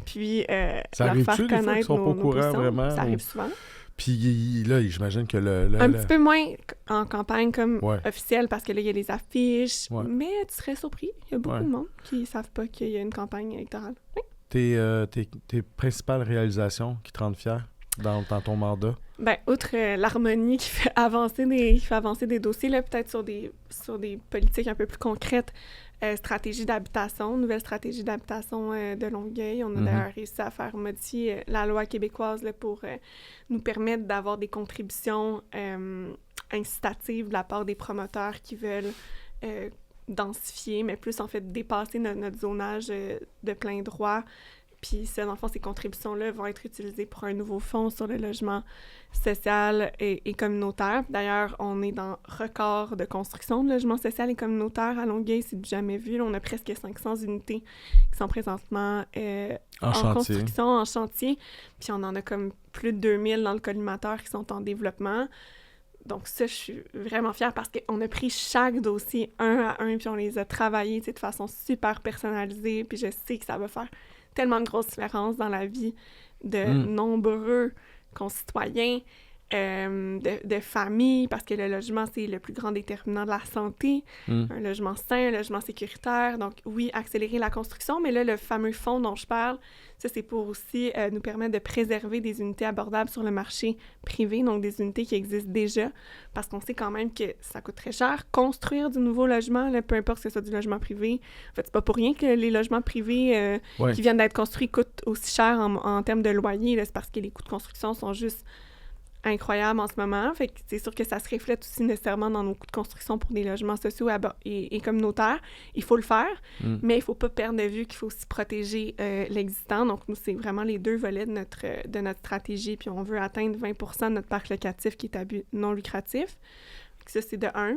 puis leur faire connaître nos positions. Vraiment, ça arrive souvent. Puis là, j'imagine que un petit peu moins en campagne comme officielle, parce que là, il y a les affiches. Ouais. Mais tu serais surpris. Il y a beaucoup de monde qui ne savent pas qu'il y a une campagne électorale. Oui. Tes principales réalisations qui te rendent fière dans ton mandat? Bien, outre l'harmonie qui fait avancer des dossiers, là, peut-être sur des politiques un peu plus concrètes, nouvelle stratégie d'habitation de Longueuil. On a d'ailleurs réussi à faire modifier la loi québécoise là, pour nous permettre d'avoir des contributions incitatives de la part des promoteurs qui veulent densifier, mais plus en fait dépasser notre zonage de plein droit. Puis, dans le fond, ces contributions-là vont être utilisées pour un nouveau fonds sur le logement social et communautaire. D'ailleurs, on est dans record de construction de logement social et communautaire à Longueuil. C'est du jamais vu. Là, on a presque 500 unités qui sont présentement en construction, en chantier. Puis, on en a comme plus de 2000 dans le collimateur qui sont en développement. Donc ça, je suis vraiment fière parce qu'on a pris chaque dossier un à un, puis on les a travaillés de façon super personnalisée. Puis, je sais que ça va faire tellement de grosses différences dans la vie de nombreux concitoyens, de familles, parce que le logement, c'est le plus grand déterminant de la santé. Un logement sain, un logement sécuritaire. Donc, oui, accélérer la construction, mais là, le fameux fonds dont je parle, ça, c'est pour aussi nous permettre de préserver des unités abordables sur le marché privé, donc des unités qui existent déjà, parce qu'on sait quand même que ça coûte très cher. Construire du nouveau logement, là, peu importe que ce soit du logement privé, en fait, c'est pas pour rien que les logements privés qui viennent d'être construits coûtent aussi cher en termes de loyer, là, c'est parce que les coûts de construction sont juste incroyable en ce moment. Fait que c'est sûr que ça se reflète aussi nécessairement dans nos coûts de construction pour des logements sociaux et communautaires. Il faut le faire, mais il ne faut pas perdre de vue qu'il faut aussi protéger l'existant. Donc, nous, c'est vraiment les deux volets de notre stratégie. Puis, on veut atteindre 20% de notre parc locatif qui est à but non lucratif. Ça, c'est de un.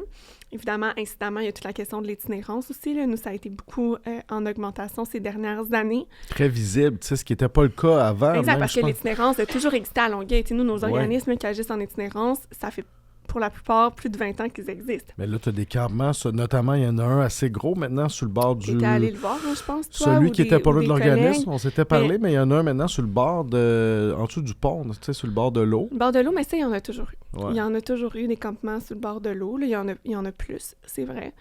Évidemment, incidemment, il y a toute la question de l'itinérance aussi. Là. Nous, ça a été beaucoup en augmentation ces dernières années. Très visible, tu sais, ce qui n'était pas le cas avant. Exact, parce que l'itinérance a toujours existé à Longueuil. Nous, nos organismes qui agissent en itinérance, ça fait pour la plupart plus de 20 ans qu'ils existent. Mais là, tu as des campements, notamment, il y en a un assez gros maintenant sur le bord du... Tu étais allé le voir, là, je pense, toi, celui qui était pas loin de l'organisme, collègues. on s'était parlé, mais il y en a un maintenant sur le bord en dessous du pont, tu sais, sur le bord de l'eau. Le bord de l'eau, mais ça, il y en a toujours eu. Ouais. Il y en a toujours eu des campements sur le bord de l'eau. Là, il y en a plus, c'est vrai.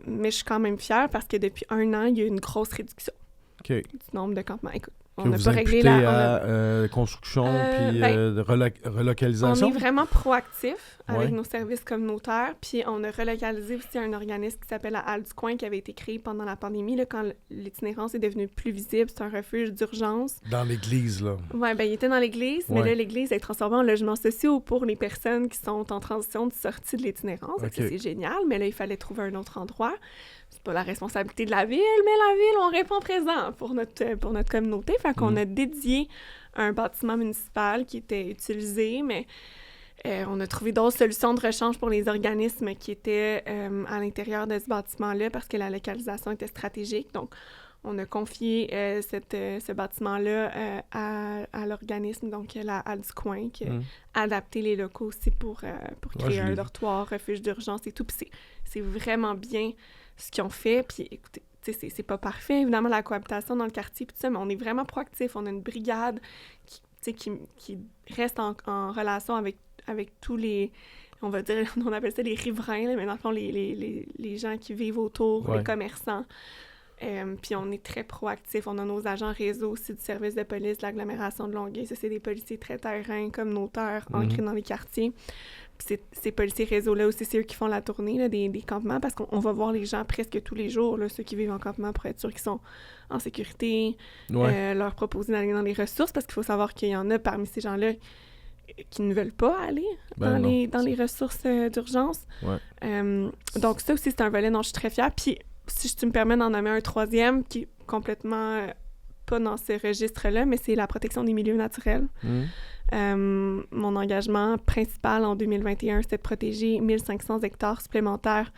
Mais je suis quand même fière parce que depuis 1 an, il y a eu une grosse réduction du nombre de campements. Écoute, on n'a pas réglé la construction puis relocalisation. On est vraiment proactif avec nos services communautaires, puis on a relocalisé aussi un organisme qui s'appelle la Halle du Coin qui avait été créé pendant la pandémie, là, quand l'itinérance est devenue plus visible. C'est un refuge d'urgence. Dans l'église, là. Oui, bien, il était dans l'église, mais là, l'église est transformée en logement social pour les personnes qui sont en transition de sortie de l'itinérance. Okay. C'est génial, mais là, il fallait trouver un autre endroit. C'est pas la responsabilité de la ville, mais la ville, on répond présent pour notre communauté. Fait qu'on a dédié un bâtiment municipal qui était utilisé, mais on a trouvé d'autres solutions de rechange pour les organismes qui étaient à l'intérieur de ce bâtiment-là parce que la localisation était stratégique. Donc, on a confié ce bâtiment-là à l'organisme, donc la Halle du Coin, qui a adapté les locaux aussi pour créer un dortoir, refuge d'urgence et tout. Puis c'est vraiment bien ce qu'ils ont fait. Puis écoutez, c'est pas parfait, évidemment, la cohabitation dans le quartier, puis tout ça, mais on est vraiment proactif. On a une brigade qui reste en relation avec tous les... On va dire, on appelle ça les riverains, là, mais dans le fond, les gens qui vivent autour, les commerçants. Puis on est très proactifs. On a nos agents réseau aussi du service de police de l'agglomération de Longueuil. Ça, c'est des policiers très terrain, communautaires, ancrés dans les quartiers. Puis ces policiers réseau-là aussi, c'est eux qui font la tournée là, des campements parce qu'on va voir les gens presque tous les jours, là, ceux qui vivent en campement, pour être sûr qu'ils sont en sécurité, leur proposer d'aller dans les ressources parce qu'il faut savoir qu'il y en a parmi ces gens-là qui ne veulent pas aller dans les ressources d'urgence. Donc ça aussi, c'est un volet dont je suis très fière. Puis si tu me permets d'en nommer un troisième qui est complètement pas dans ce registre-là, mais c'est la protection des milieux naturels. Mon engagement principal en 2021, c'était de protéger 1500 hectares supplémentaires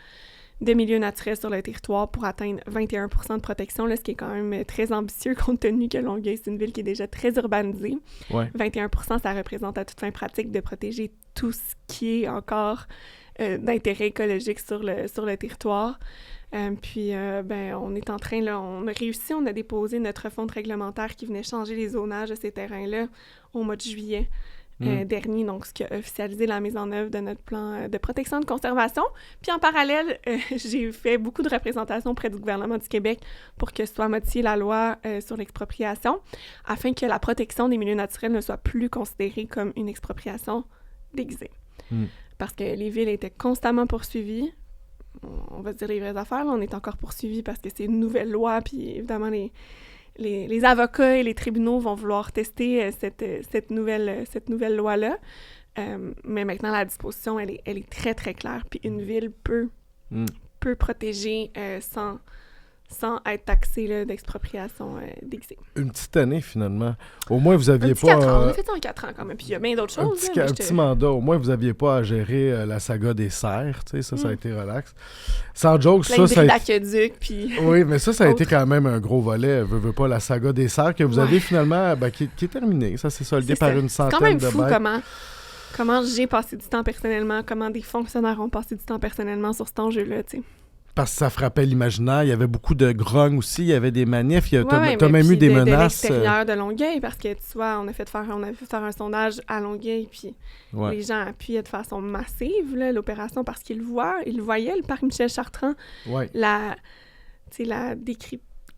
de milieux naturels sur le territoire pour atteindre 21% de protection, là, ce qui est quand même très ambitieux compte tenu que Longueuil, c'est une ville qui est déjà très urbanisée. 21%, ça représente à toute fin pratique de protéger tout ce qui est encore d'intérêt écologique sur le territoire. Puis, on est en train, là, on a réussi, on a déposé notre fonds réglementaire qui venait changer les zonages de ces terrains-là au mois de juillet dernier, donc ce qui a officialisé la mise en œuvre de notre plan de protection et de conservation. Puis en parallèle, j'ai fait beaucoup de représentations auprès du gouvernement du Québec pour que soit modifiée la loi sur l'expropriation, afin que la protection des milieux naturels ne soit plus considérée comme une expropriation déguisée. Parce que les villes étaient constamment poursuivies. On va se dire les vraies affaires, là, on est encore poursuivis parce que c'est une nouvelle loi, puis évidemment, les avocats et les tribunaux vont vouloir tester cette nouvelle loi-là. Mais maintenant, la disposition, elle est très, très claire, puis une ville peut protéger sans être taxée là, d'expropriation déguisée. Une petite année, finalement. Au moins, vous aviez pas... 4 ans. On a fait ça en 4 ans, quand même. Puis il y a bien d'autres choses. Un petit mandat. Au moins, vous aviez pas à gérer la saga des serres. Tu sais, ça a été relax. Sans joke, ça... l'aqueduc, puis... Oui, mais ça a été quand même un gros volet. Veux pas la saga des serres que vous avez finalement... qui est terminée. Ça s'est soldé par une centaine de bêtes. C'est quand même fou comment j'ai passé du temps personnellement, comment des fonctionnaires ont passé du temps personnellement sur cet enjeu-là, tu sais. Parce que ça frappait l'imaginaire. Il y avait beaucoup de grogne aussi. Il y avait des manifs. T'as même eu des menaces. De l'extérieur de Longueuil, parce que, tu vois, on a fait faire un sondage à Longueuil, puis les gens appuyaient de façon massive là, l'opération parce qu'ils voyaient, le parc Michel Chartrand,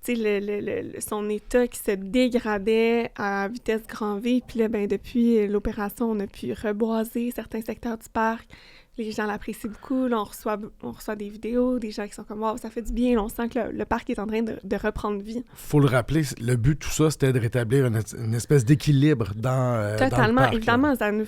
son état qui se dégradait à vitesse grand V. Puis là, depuis l'opération, on a pu reboiser certains secteurs du parc. Les gens l'apprécient beaucoup. Là, on reçoit des vidéos, des gens qui sont comme « Wow, ça fait du bien ». Là, on sent que le parc est en train de reprendre vie. Faut le rappeler, le but de tout ça, c'était de rétablir une espèce d'équilibre dans Totalement. Dans le parc, évidemment, là. Ça nous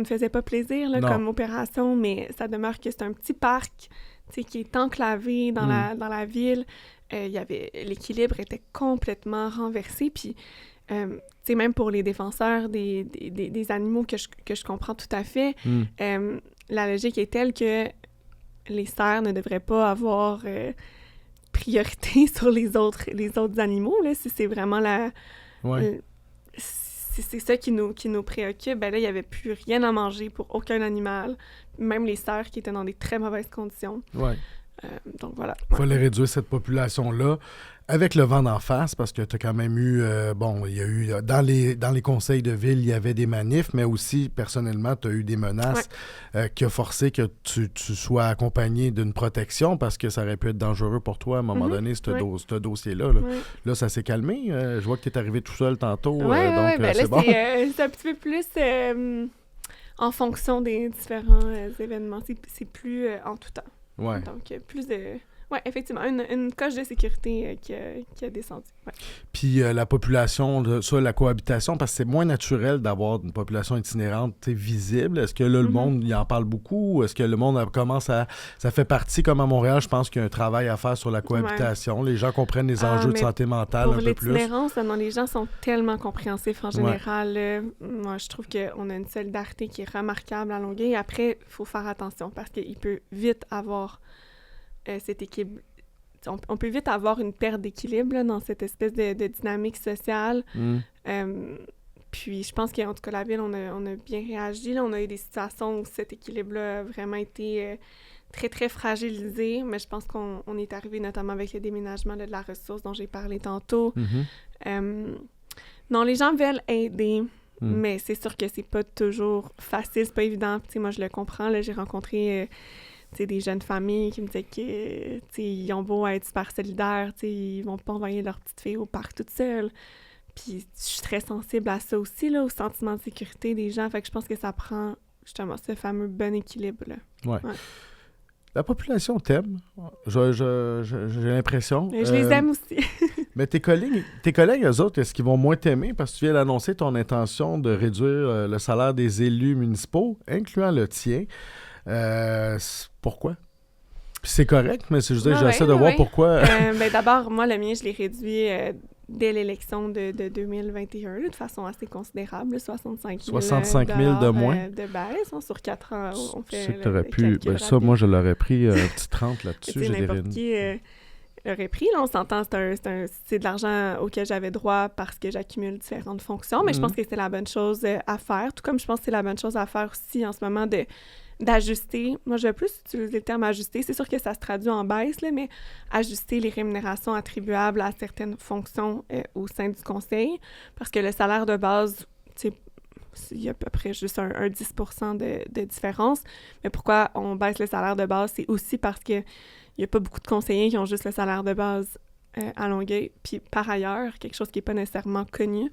faisait pas plaisir là, comme opération, mais ça demeure que c'est un petit parc qui est enclavé dans la ville. L'équilibre était complètement renversé. Puis, même pour les défenseurs des animaux que je comprends tout à fait, la logique est telle que les cerfs ne devraient pas avoir priorité sur les autres animaux. Là, si c'est vraiment si c'est ça qui nous préoccupe, ben là, il n'y avait plus rien à manger pour aucun animal, même les cerfs qui étaient dans des très mauvaises conditions. Ouais. Donc voilà. Il fallait réduire cette population-là avec le vent d'en face, parce que tu as quand même eu, il y a eu, dans les conseils de ville, il y avait des manifs, mais aussi, personnellement, tu as eu des menaces qui ont forcé que tu sois accompagné d'une protection, parce que ça aurait pu être dangereux pour toi à un moment donné, ce dossier-là. Là, là ça s'est calmé. Je vois que tu es arrivé tout seul tantôt, donc ben là, c'est bon. C'est un petit peu plus en fonction des différents événements. C'est plus en tout temps. Ouais. Donc, plus de... Oui, effectivement, une coche de sécurité qui a descendu. Ouais. Puis la population, la cohabitation, parce que c'est moins naturel d'avoir une population itinérante visible. Est-ce que là, le monde, il en parle beaucoup? Est-ce que le monde commence à... Ça fait partie, comme à Montréal, je pense qu'il y a un travail à faire sur la cohabitation. Les gens comprennent les enjeux de santé mentale un peu plus. Pour l'itinérance, les gens sont tellement compréhensifs en général. Moi, je trouve qu'on a une solidarité qui est remarquable à Longueuil. Après, il faut faire attention parce qu'il peut vite avoir... cet équilibre. On peut vite avoir une perte d'équilibre là, dans cette espèce de dynamique sociale. Puis je pense qu'en tout cas, la ville, on a bien réagi. Là. On a eu des situations où cet équilibre-là a vraiment été très, très fragilisé. Mais je pense qu'on est arrivé notamment avec le déménagement là, de la ressource dont j'ai parlé tantôt. Non, les gens veulent aider. Mais c'est sûr que c'est pas toujours facile. C'est pas évident. Puis, moi, je le comprends. Là, j'ai rencontré... des jeunes familles qui me disaient qu'ils ont beau être super solidaires, ils vont pas envoyer leur petite fille au parc toute seule. Puis je suis très sensible à ça aussi, là, au sentiment de sécurité des gens. Fait que je pense que ça prend justement ce fameux bon équilibre. Là. Ouais. La population t'aime, j'ai l'impression. Je les aime aussi. Mais tes collègues, eux autres, est-ce qu'ils vont moins t'aimer parce que tu viens d'annoncer ton intention de réduire le salaire des élus municipaux, incluant le tien? Pourquoi? Puis c'est correct, mais j'essaie de voir pourquoi. D'abord, moi, le mien, je l'ai réduit dès l'élection de 2021, là, de façon assez considérable, 65 000 de moins. De baisse, sur 4 ans, on fait. Je sais que tu aurais pu. Ça, moi, je l'aurais pris un petit 30 là-dessus. J'ai n'importe qui l'aurait pris. Là, on s'entend, c'est de l'argent auquel j'avais droit parce que j'accumule différentes fonctions, mais je pense que c'est la bonne chose à faire, tout comme je pense que c'est la bonne chose à faire aussi en ce moment d'ajuster. Moi, je vais plus utiliser le terme ajuster. C'est sûr que ça se traduit en baisse, là, mais ajuster les rémunérations attribuables à certaines fonctions au sein du conseil, parce que le salaire de base, il y a à peu près juste un 10 % de différence. Mais pourquoi on baisse le salaire de base? C'est aussi parce qu'il n'y a pas beaucoup de conseillers qui ont juste le salaire de base à Longueuil. Puis par ailleurs, quelque chose qui n'est pas nécessairement connu,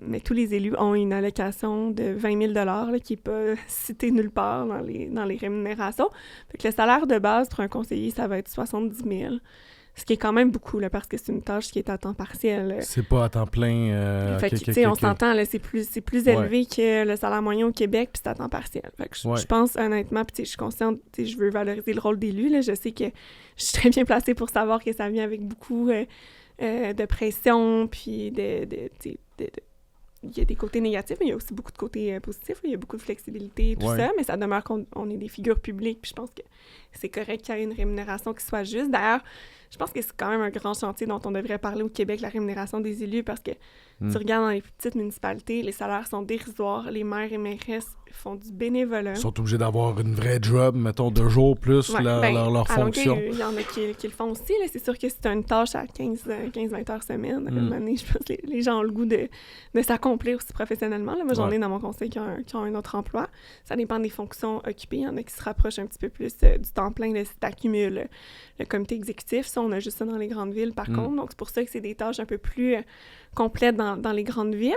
mais tous les élus ont une allocation de 20 000 là, qui n'est pas citée nulle part dans les rémunérations. Fait que le salaire de base pour un conseiller, ça va être 70 000. Ce qui est quand même beaucoup, là, parce que c'est une tâche qui est à temps partiel. C'est pas à temps plein. Fait que, tu sais, on s'entend, là, c'est plus élevé que le salaire moyen au Québec, puis c'est à temps partiel. Fait que je pense, honnêtement, puis je suis consciente, je veux valoriser le rôle d'élu, là, je sais que je suis très bien placée pour savoir que ça vient avec beaucoup de pression, puis il y a des côtés négatifs, mais il y a aussi beaucoup de côtés positifs. Il y a beaucoup de flexibilité et tout ça, mais ça demeure qu'on est des figures publiques, puis je pense que c'est correct qu'il y ait une rémunération qui soit juste. D'ailleurs, je pense que c'est quand même un grand chantier dont on devrait parler au Québec, la rémunération des élus, parce que tu regardes dans les plus petites municipalités, les salaires sont dérisoires. Les maires et mairesses font du bénévolat. Ils sont obligés d'avoir une vraie job, mettons 2 jours plus leur fonction. Il y en a qui le font aussi. Là. C'est sûr que c'est une tâche à 15-20 heures semaine. À un moment donné, je pense que les gens ont le goût de s'accomplir aussi professionnellement. Là. Moi, j'en ai dans mon conseil qui ont un autre emploi. Ça dépend des fonctions occupées. Il y en a qui se rapprochent un petit peu plus du temps plein de cet accumul. Le comité exécutif, ça, on a juste ça dans les grandes villes, par contre. Donc, c'est pour ça que c'est des tâches un peu plus complètes dans les grandes villes.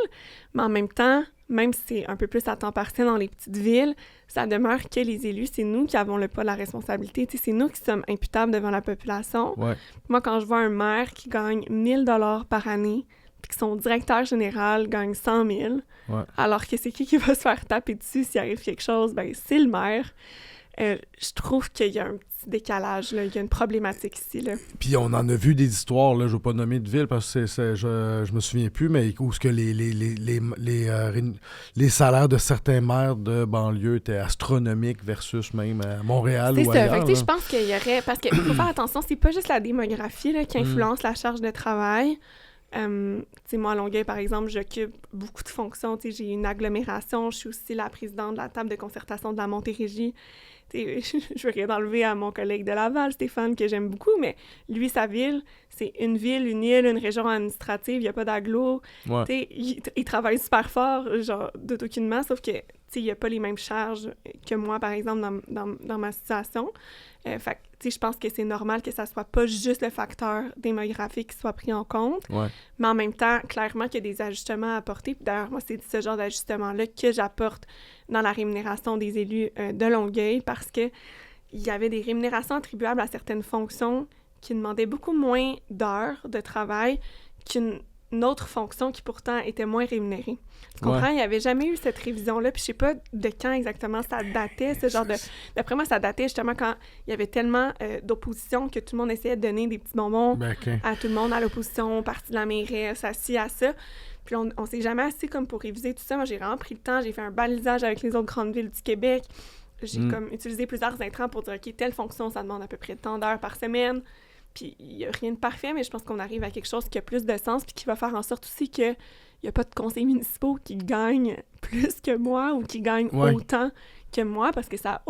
Mais en même temps, même si c'est un peu plus à temps partiel dans les petites villes, ça demeure que les élus, c'est nous qui avons le poids de la responsabilité. T'sais, c'est nous qui sommes imputables devant la population. Ouais. Moi, quand je vois un maire qui gagne 1 000 $ par année, puis que son directeur général gagne 100 000, alors que c'est qui va se faire taper dessus s'il arrive quelque chose? Ben, c'est le maire. Je trouve qu'il y a un petit décalage, là. Il y a une problématique ici, là. Puis on en a vu des histoires, là, je ne veux pas nommer de ville parce que je me souviens plus, mais où ce que les salaires de certains maires de banlieue étaient astronomiques versus même à Montréal ou ailleurs. C'est ça. Je pense qu'il y aurait... Parce qu'il faut faire attention, c'est pas juste la démographie là, qui influence la charge de travail. Moi, à Longueuil, par exemple, j'occupe beaucoup de fonctions. J'ai une agglomération, je suis aussi la présidente de la table de concertation de la Montérégie. Je veux rien enlever à mon collègue de Laval, Stéphane, que j'aime beaucoup, mais lui, sa ville, c'est une ville, une île, une région administrative, il n'y a pas d'agglo. Ouais. Il travaille super fort, genre, aucunement, sauf que il n'y a pas les mêmes charges que moi, par exemple, dans ma situation. Fait que, je pense que c'est normal que ça soit pas juste le facteur démographique qui soit pris en compte, mais en même temps, clairement qu'il y a des ajustements à apporter. Puis d'ailleurs, moi, c'est ce genre d'ajustement-là que j'apporte dans la rémunération des élus de Longueuil, parce que il y avait des rémunérations attribuables à certaines fonctions qui demandaient beaucoup moins d'heures de travail qu'une autre fonction qui pourtant était moins rémunérée. Tu comprends? Il n'y avait jamais eu cette révision-là, puis je sais pas de quand exactement ça datait, ce genre de... D'après moi, ça datait justement quand il y avait tellement d'opposition que tout le monde essayait de donner des petits bonbons à tout le monde, à l'opposition, au parti de la mairesse, assis à ça. Puis on s'est jamais assis comme pour réviser tout ça. Moi, j'ai vraiment pris le temps, j'ai fait un balisage avec les autres grandes villes du Québec. J'ai comme utilisé plusieurs intrants pour dire, OK, telle fonction, ça demande à peu près tant d'heures par semaine. Puis il n'y a rien de parfait, mais je pense qu'on arrive à quelque chose qui a plus de sens puis qui va faire en sorte aussi qu'il n'y a pas de conseillers municipaux qui gagnent plus que moi ou qui gagnent autant que moi, parce que ça n'a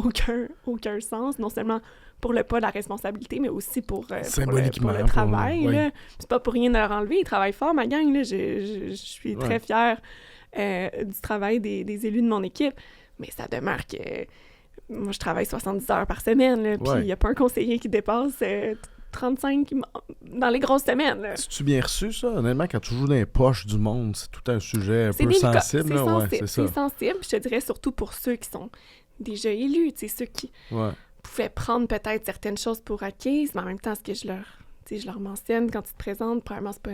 aucun sens, non seulement pour le poids de la responsabilité, mais aussi pour le travail. Là. C'est pas pour rien de leur enlever, ils travaillent fort, ma gang. Là. Je suis très fière du travail des élus de mon équipe, mais ça demeure que moi, je travaille 70 heures par semaine, puis il n'y a pas un conseiller qui dépasse 35 dans les grosses semaines. C'est-tu bien reçu, ça? Honnêtement, quand tu joues dans les poches du monde, c'est tout un sujet un peu sensible. C'est sensible, je te dirais surtout pour ceux qui sont déjà élus, ceux qui pouvaient prendre peut-être certaines choses pour acquises, mais en même temps, ce que je leur mentionne quand tu te présentes, premièrement, c'est pas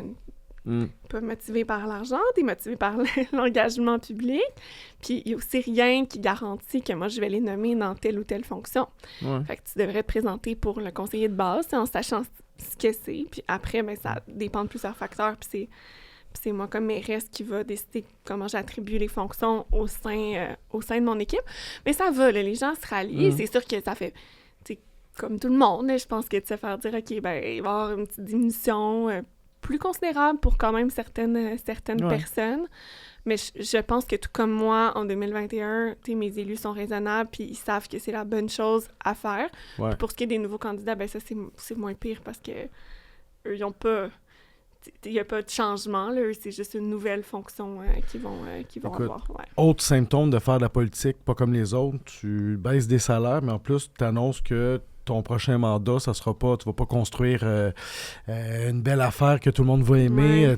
pas motivé par l'argent, t'es motivé par l'engagement public, puis il y a aussi rien qui garantit que moi, je vais les nommer dans telle ou telle fonction. Fait que tu devrais te présenter pour le conseiller de base, en sachant ce que c'est, puis après, ben, ça dépend de plusieurs facteurs, puis c'est moi, comme mairesse, qui va décider comment j'attribue les fonctions au sein de mon équipe. Mais ça va, là, les gens se rallient, c'est sûr que ça fait... Comme tout le monde, là, je pense que de se faire dire, OK, ben il va y avoir une petite diminution plus considérable pour quand même certaines personnes. Mais je pense que tout comme moi, en 2021, mes élus sont raisonnables puis ils savent que c'est la bonne chose à faire. Puis pour ce qui est des nouveaux candidats, ben ça, c'est moins pire parce que eux, ils n'ont pas... Il n'y a pas de changement, là. C'est juste une nouvelle fonction qu'ils vont avoir. Autre symptôme de faire de la politique, pas comme les autres, tu baisses des salaires, mais en plus, tu annonces que ton prochain mandat, ça sera pas, tu vas pas construire une belle affaire que tout le monde va aimer.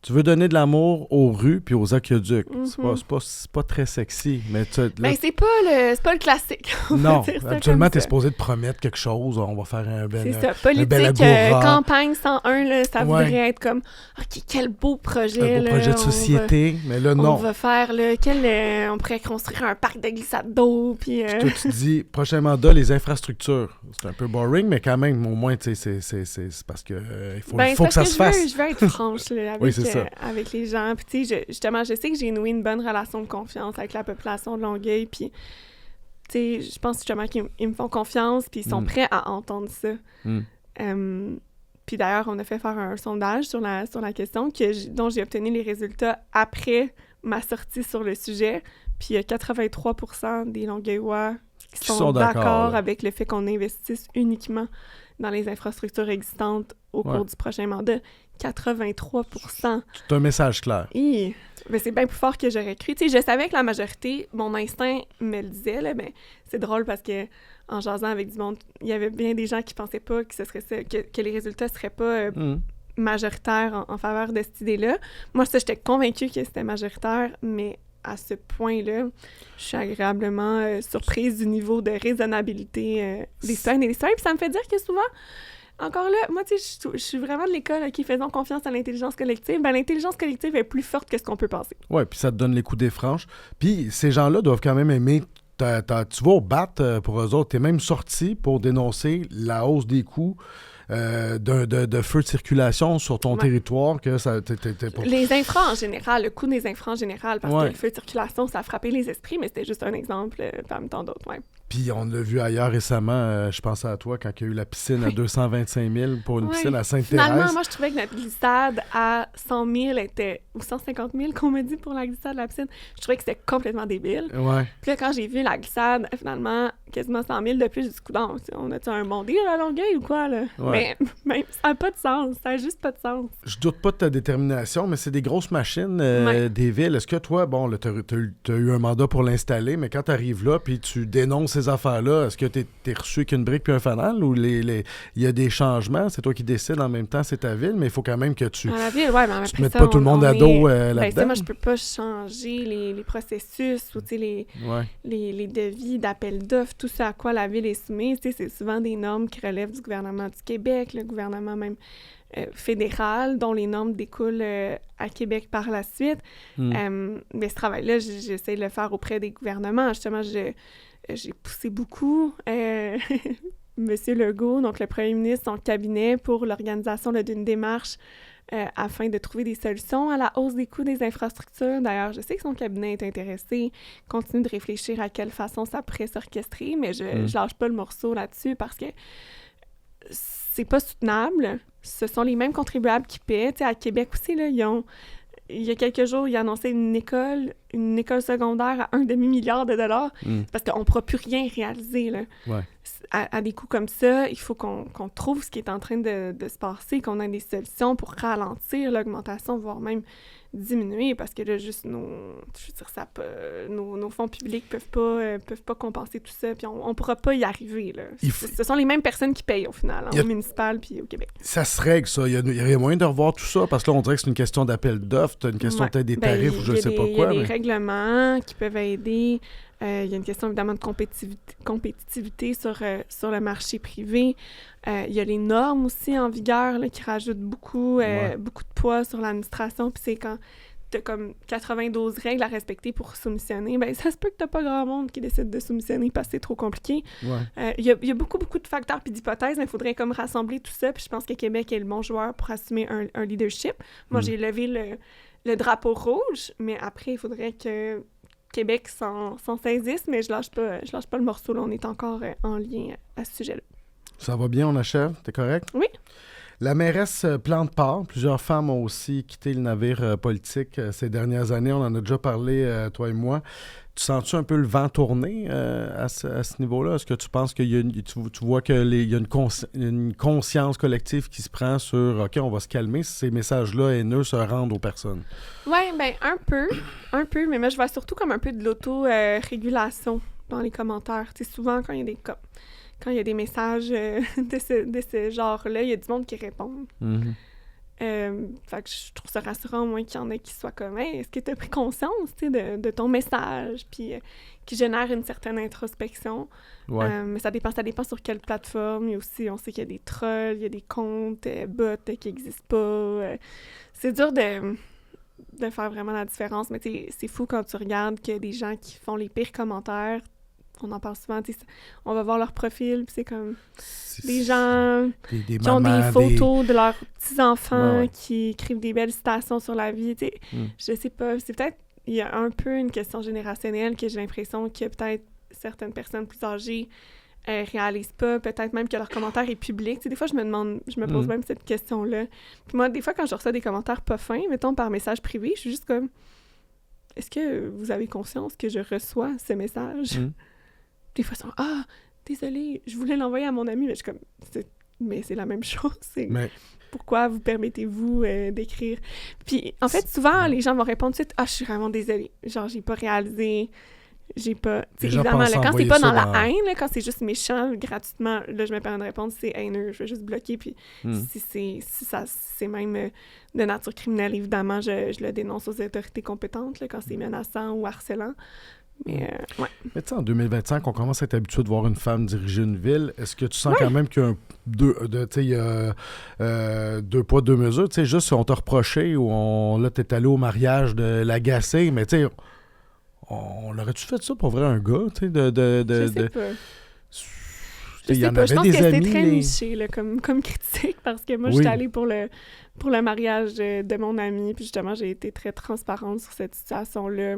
Tu veux donner de l'amour aux rues puis aux aqueducs. C'est pas très sexy, mais c'est pas le classique. Non, absolument, t'es supposé te promettre quelque chose. On va faire un bel politique, campagne 101, là, ça voudrait être comme OK, quel beau projet. Un beau projet de société, mais là, non. On va faire, on pourrait construire un parc de glissade d'eau. Puis toi, tu dis, prochain mandat, les infrastructures. C'est un peu boring, mais quand même, au moins, c'est parce que il faut que ça se fasse. Je veux être franche là, avec les gens. Puis, tu sais, justement, je sais que j'ai noué une bonne relation de confiance avec la population de Longueuil. Puis, tu sais, je pense justement qu'ils me font confiance. Puis, ils sont prêts à entendre ça. Puis, d'ailleurs, on a fait faire un sondage sur la question dont j'ai obtenu les résultats après ma sortie sur le sujet. Puis, il y a 83% des Longueuillois qui sont d'accord avec le fait qu'on investisse uniquement dans les infrastructures existantes au cours du prochain mandat. 83%. C'est un message clair. Mais c'est bien plus fort que j'aurais cru. Tu sais, je savais que la majorité, mon instinct me le disait, là, mais c'est drôle parce que en jasant avec du monde, il y avait bien des gens qui pensaient pas que ce serait ça, que les résultats seraient pas majoritaires en faveur de cette idée-là. Moi, j'étais convaincue que c'était majoritaire, mais à ce point-là, je suis agréablement surprise du niveau de raisonnabilité des citoyennes et des citoyens. Puis ça me fait dire que souvent, encore là, moi, tu sais, je suis vraiment de l'école qui faisons confiance à l'intelligence collective. Ben, l'intelligence collective est plus forte que ce qu'on peut penser. Oui, puis ça te donne les coups des franches. Puis ces gens-là doivent quand même aimer... Tu vas au bat pour eux autres. Tu es même sorti pour dénoncer la hausse des coûts de feux de circulation sur ton territoire. Que ça, les infras en général, le coût des infras en général, parce que le feu de circulation, ça a frappé les esprits, mais c'était juste un exemple parmi tant d'autres. Puis on l'a vu ailleurs récemment, je pense à toi, quand il y a eu la piscine à 225 000 pour une piscine à Sainte-Thérèse. Finalement, moi, je trouvais que notre glissade à 100 000 était, ou 150 000 qu'on m'a dit pour la glissade de la piscine, je trouvais que c'était complètement débile. Ouais. Puis là, quand j'ai vu la glissade, finalement, quasiment 100 000 de plus, j'ai dit, coudonc, on a-tu un bon deal à Longueuil ou quoi, là? Ouais. Mais ça n'a pas de sens, ça n'a juste pas de sens. Je doute pas de ta détermination, mais c'est des grosses machines des villes. Est-ce que toi, bon, là, t'as eu un mandat pour l'installer, mais quand t'arrives là, puis tu dénonces ces affaires-là, est-ce que t'es reçu avec une brique puis un fanal, ou il y a des changements? C'est toi qui décides en même temps, c'est ta ville, mais il faut quand même que tu... Dans la ville, ouais, mais tu mettes pas tout le monde à dos là-dedans. Moi, je peux pas changer les processus ou, les devis d'appel d'offres, tout ce à quoi la ville est soumise. C'est souvent des normes qui relèvent du gouvernement du Québec, le gouvernement même fédéral, dont les normes découlent à Québec par la suite. Mais ce travail-là, j'essaie de le faire auprès des gouvernements. Justement, j'ai poussé beaucoup Monsieur Legault, donc le premier ministre, son cabinet, pour l'organisation d'une démarche afin de trouver des solutions à la hausse des coûts des infrastructures. D'ailleurs, je sais que son cabinet est intéressé, continue de réfléchir à quelle façon ça pourrait s'orchestrer, mais je lâche pas le morceau là-dessus parce que c'est pas soutenable. Ce sont les mêmes contribuables qui paient. Tu sais, à Québec aussi, là, il y a quelques jours, ils annonçaient une école secondaire à 1,5 milliard de dollars parce qu'on ne pourra plus rien réaliser. Là. Ouais. À des coûts comme ça, il faut qu'on trouve ce qui est en train de se passer, qu'on ait des solutions pour ralentir l'augmentation, voire même diminuer, parce que là, juste nos fonds publics peuvent pas compenser tout ça, puis on pourra pas y arriver. Là. Ce sont les mêmes personnes qui payent, au final, au municipal puis au Québec. Ça se règle, ça. Il y a moyen de revoir tout ça, parce que là, on dirait que c'est une question d'appel d'offres, une question peut-être des tarifs ou je ne sais pas quoi. Il y a des règlements qui peuvent aider. Il y a une question, évidemment, de compétitivité sur le marché privé. Il y a les normes aussi en vigueur là, qui rajoutent beaucoup de poids sur l'administration. Puis c'est quand tu as comme 92 règles à respecter pour soumissionner, ben ça se peut que tu n'as pas grand monde qui décide de soumissionner parce que c'est trop compliqué. Il y a beaucoup de facteurs puis d'hypothèses, mais il faudrait comme rassembler tout ça. Puis je pense que Québec est le bon joueur pour assumer un leadership. Moi, j'ai levé le drapeau rouge, mais après, il faudrait que Québec s'en saisisse, mais je lâche pas le morceau. Là. On est encore en lien à ce sujet-là. Ça va bien, on achève? T'es correct? Oui. La mairesse Plante-Part, plusieurs femmes ont aussi quitté le navire politique ces dernières années. On en a déjà parlé, toi et moi. Tu sens-tu un peu le vent tourner à ce niveau-là? Est-ce que tu penses qu'il y a tu vois qu'il y a une conscience collective qui se prend sur « OK, on va se calmer si ces messages-là haineux se rendent aux personnes ». Oui, bien, un peu, mais moi, je vois surtout comme un peu de l'auto-régulation dans les commentaires. Tu sais, souvent, quand il y a des messages de ce genre-là, il y a du monde qui répond. Fait que je trouve ça rassurant au moins qu'il y en ait qui soient comme hey, est-ce que tu as pris conscience de ton message puis qui génère une certaine introspection. Mais ça dépend sur quelle plateforme. Il y a aussi, on sait qu'il y a des trolls, il y a des comptes bots qui n'existent pas. C'est dur de faire vraiment la différence, mais c'est fou quand tu regardes qu'il y a des gens qui font les pires commentaires. On en parle souvent, on va voir leur profil, puis c'est comme des gens qui ont des photos de leurs petits-enfants qui écrivent des belles citations sur la vie, je sais pas, c'est peut-être, il y a un peu une question générationnelle que j'ai l'impression que peut-être certaines personnes plus âgées réalisent pas, peut-être même que leur commentaire est public. Des fois, je me pose même cette question-là. Puis moi, des fois, quand je reçois des commentaires pas fins, mettons par message privé, je suis juste comme, est-ce que vous avez conscience que je reçois ce message? Des fois, ils sont « Ah, désolé, je voulais l'envoyer à mon ami. » Mais je suis comme « Mais c'est la même chose. Pourquoi vous permettez-vous d'écrire? » Puis, en fait, souvent, les gens vont répondre tout de suite « Ah, je suis vraiment désolée. Genre, j'ai pas réalisé. J'ai pas... » Évidemment, là, quand c'est pas dans la haine, là, quand c'est juste méchant, gratuitement, là, je me permets de répondre, c'est haineux. Je vais juste bloquer. Puis, si c'est même de nature criminelle, évidemment, je le dénonce aux autorités compétentes, là, quand c'est menaçant ou harcelant. Mais tu sais, en 2025, on commence à être habitué de voir une femme diriger une ville. Est-ce que tu sens quand même qu'il y a deux poids, deux mesures? Tu sais, juste si on t'a reproché ou là, t'es allé au mariage de l'agacé, mais tu sais, on aurait-tu fait ça pour vrai un gars? Tu sais, je sais pas. Je sais pas. Je pense que c'était très niché là, comme critique parce que moi, j'étais allée pour le mariage de mon ami puis justement, j'ai été très transparente sur cette situation-là.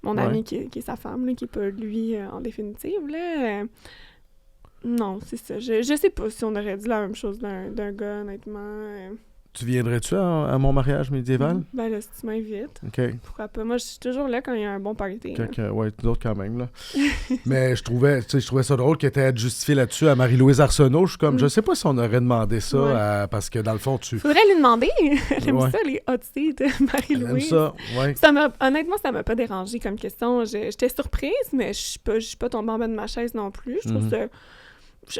mon ami qui est sa femme, là, qui est pas lui en définitive, là. Non, c'est ça. Je sais pas si on aurait dit la même chose d'un gars, honnêtement. Tu viendrais-tu à mon mariage médiéval? Ben là, si tu m'invites. OK. Pourquoi pas? Moi, je suis toujours là quand il y a un bon party. Ouais, d'autres quand même, là. Mais je trouvais ça drôle qu'elle ait justifié là-dessus à Marie-Louise Arsenault. Je suis comme, je sais pas si on aurait demandé ça parce que dans le fond, Faudrait lui demander. Elle aime ça, les hot seats de Marie-Louise. Elle aime ça, ouais. Honnêtement, ça m'a pas dérangé comme question. J'étais surprise, mais je suis pas tombée en bas de ma chaise non plus. Je trouve ça...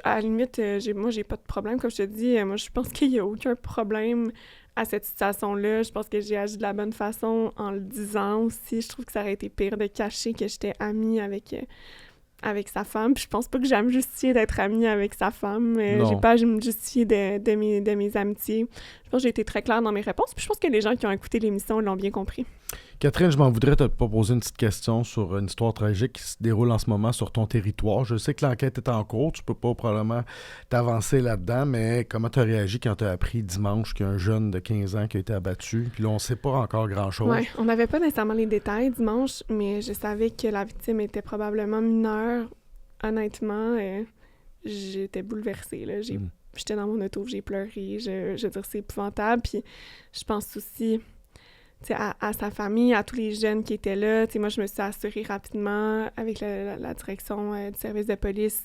À la limite, moi, j'ai pas de problème. Comme je te dis, moi, je pense qu'il y a aucun problème à cette situation-là. Je pense que j'ai agi de la bonne façon en le disant aussi. Je trouve que ça aurait été pire de cacher que j'étais amie avec sa femme. Puis je pense pas que j'ai à me justifier d'être amie avec sa femme. J'ai pas à me justifier de mes amitiés. Je pense que j'ai été très claire dans mes réponses. Puis je pense que les gens qui ont écouté l'émission l'ont bien compris. Catherine, je m'en voudrais te poser une petite question sur une histoire tragique qui se déroule en ce moment sur ton territoire. Je sais que l'enquête est en cours, tu peux pas probablement t'avancer là-dedans, mais comment tu as réagi quand tu as appris dimanche qu'il y a un jeune de 15 ans qui a été abattu? Puis là, on sait pas encore grand-chose. Oui, on n'avait pas nécessairement les détails dimanche, mais je savais que la victime était probablement mineure. Honnêtement, j'étais bouleversée, là. J'étais dans mon auto, j'ai pleuré. Je veux dire, c'est épouvantable. Puis je pense aussi... À sa famille, à tous les jeunes qui étaient là. Moi, je me suis assurée rapidement avec la direction du service de police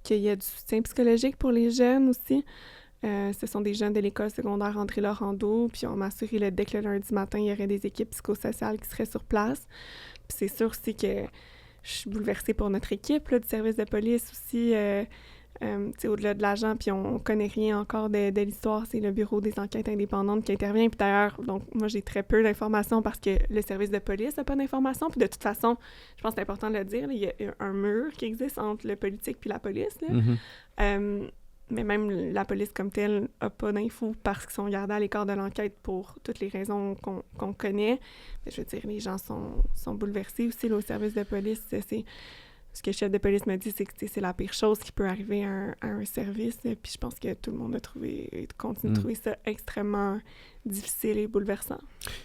qu'il y a du soutien psychologique pour les jeunes aussi. Ce sont des jeunes de l'école secondaire André Laurando, puis on m'a assuré dès que le lundi matin, il y aurait des équipes psychosociales qui seraient sur place. Puis c'est sûr aussi que je suis bouleversée pour notre équipe là, du service de police aussi. Au-delà de l'agent, puis on connaît rien encore de l'histoire, c'est le bureau des enquêtes indépendantes qui intervient. Puis d'ailleurs, donc moi j'ai très peu d'informations parce que le service de police n'a pas d'informations. Puis de toute façon, je pense que c'est important de le dire, là, il y a un mur qui existe entre le politique puis la police. Là. Mais même la police comme telle n'a pas d'infos parce qu'ils sont gardés à l'écart de l'enquête pour toutes les raisons qu'on connaît. Mais je veux dire, les gens sont bouleversés aussi là, au service de police. Ce que le chef de police m'a dit, c'est que c'est la pire chose qui peut arriver à un service. Puis je pense que tout le monde continue de trouver ça extrêmement difficile et bouleversant.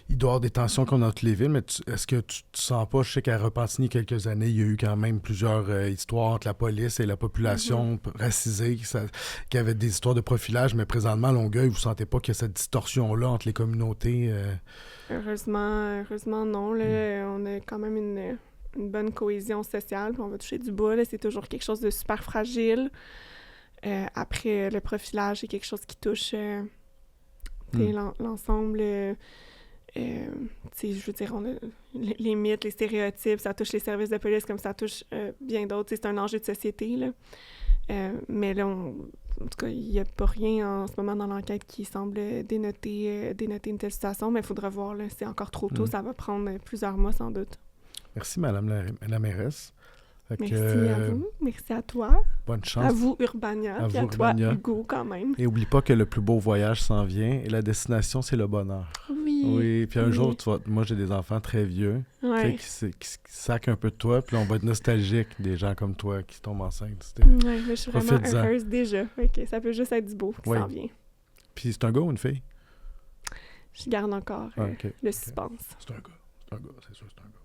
Il doit y avoir des tensions qu'on a entre les villes, mais est-ce que tu sens pas, je sais qu'à Repentigny, quelques années, il y a eu quand même plusieurs histoires entre la police et la population racisée, qui avait des histoires de profilage, mais présentement, à Longueuil, vous ne sentez pas qu'il y a cette distorsion-là entre les communautés? Heureusement non. Là, on a quand même une bonne cohésion sociale, puis on va toucher du bois, là, c'est toujours quelque chose de super fragile. Après, le profilage, c'est quelque chose qui touche l'ensemble. Je veux dire, on a les mythes, les stéréotypes, ça touche les services de police comme ça touche bien d'autres. C'est un enjeu de société, là. Mais là, en tout cas, il n'y a pas rien en ce moment dans l'enquête qui semble dénoter une telle situation, mais il faudra voir, là, c'est encore trop tôt, ça va prendre plusieurs mois sans doute. Merci, Madame la mairesse. Merci à vous. Merci à toi. Bonne chance. À vous, Urbania. Puis à toi, Hugo, quand même. Et oublie pas que le plus beau voyage s'en vient et la destination, c'est le bonheur. Oui. Puis un jour, moi, j'ai des enfants très vieux qui sacent un peu de toi, puis on va être nostalgique des gens comme toi qui tombent enceintes. Oui, je suis vraiment heureuse déjà. Okay, ça peut juste être du beau qui s'en vient. Puis c'est un gars ou une fille? Je garde encore le suspense. C'est un gars, c'est sûr, c'est un gars.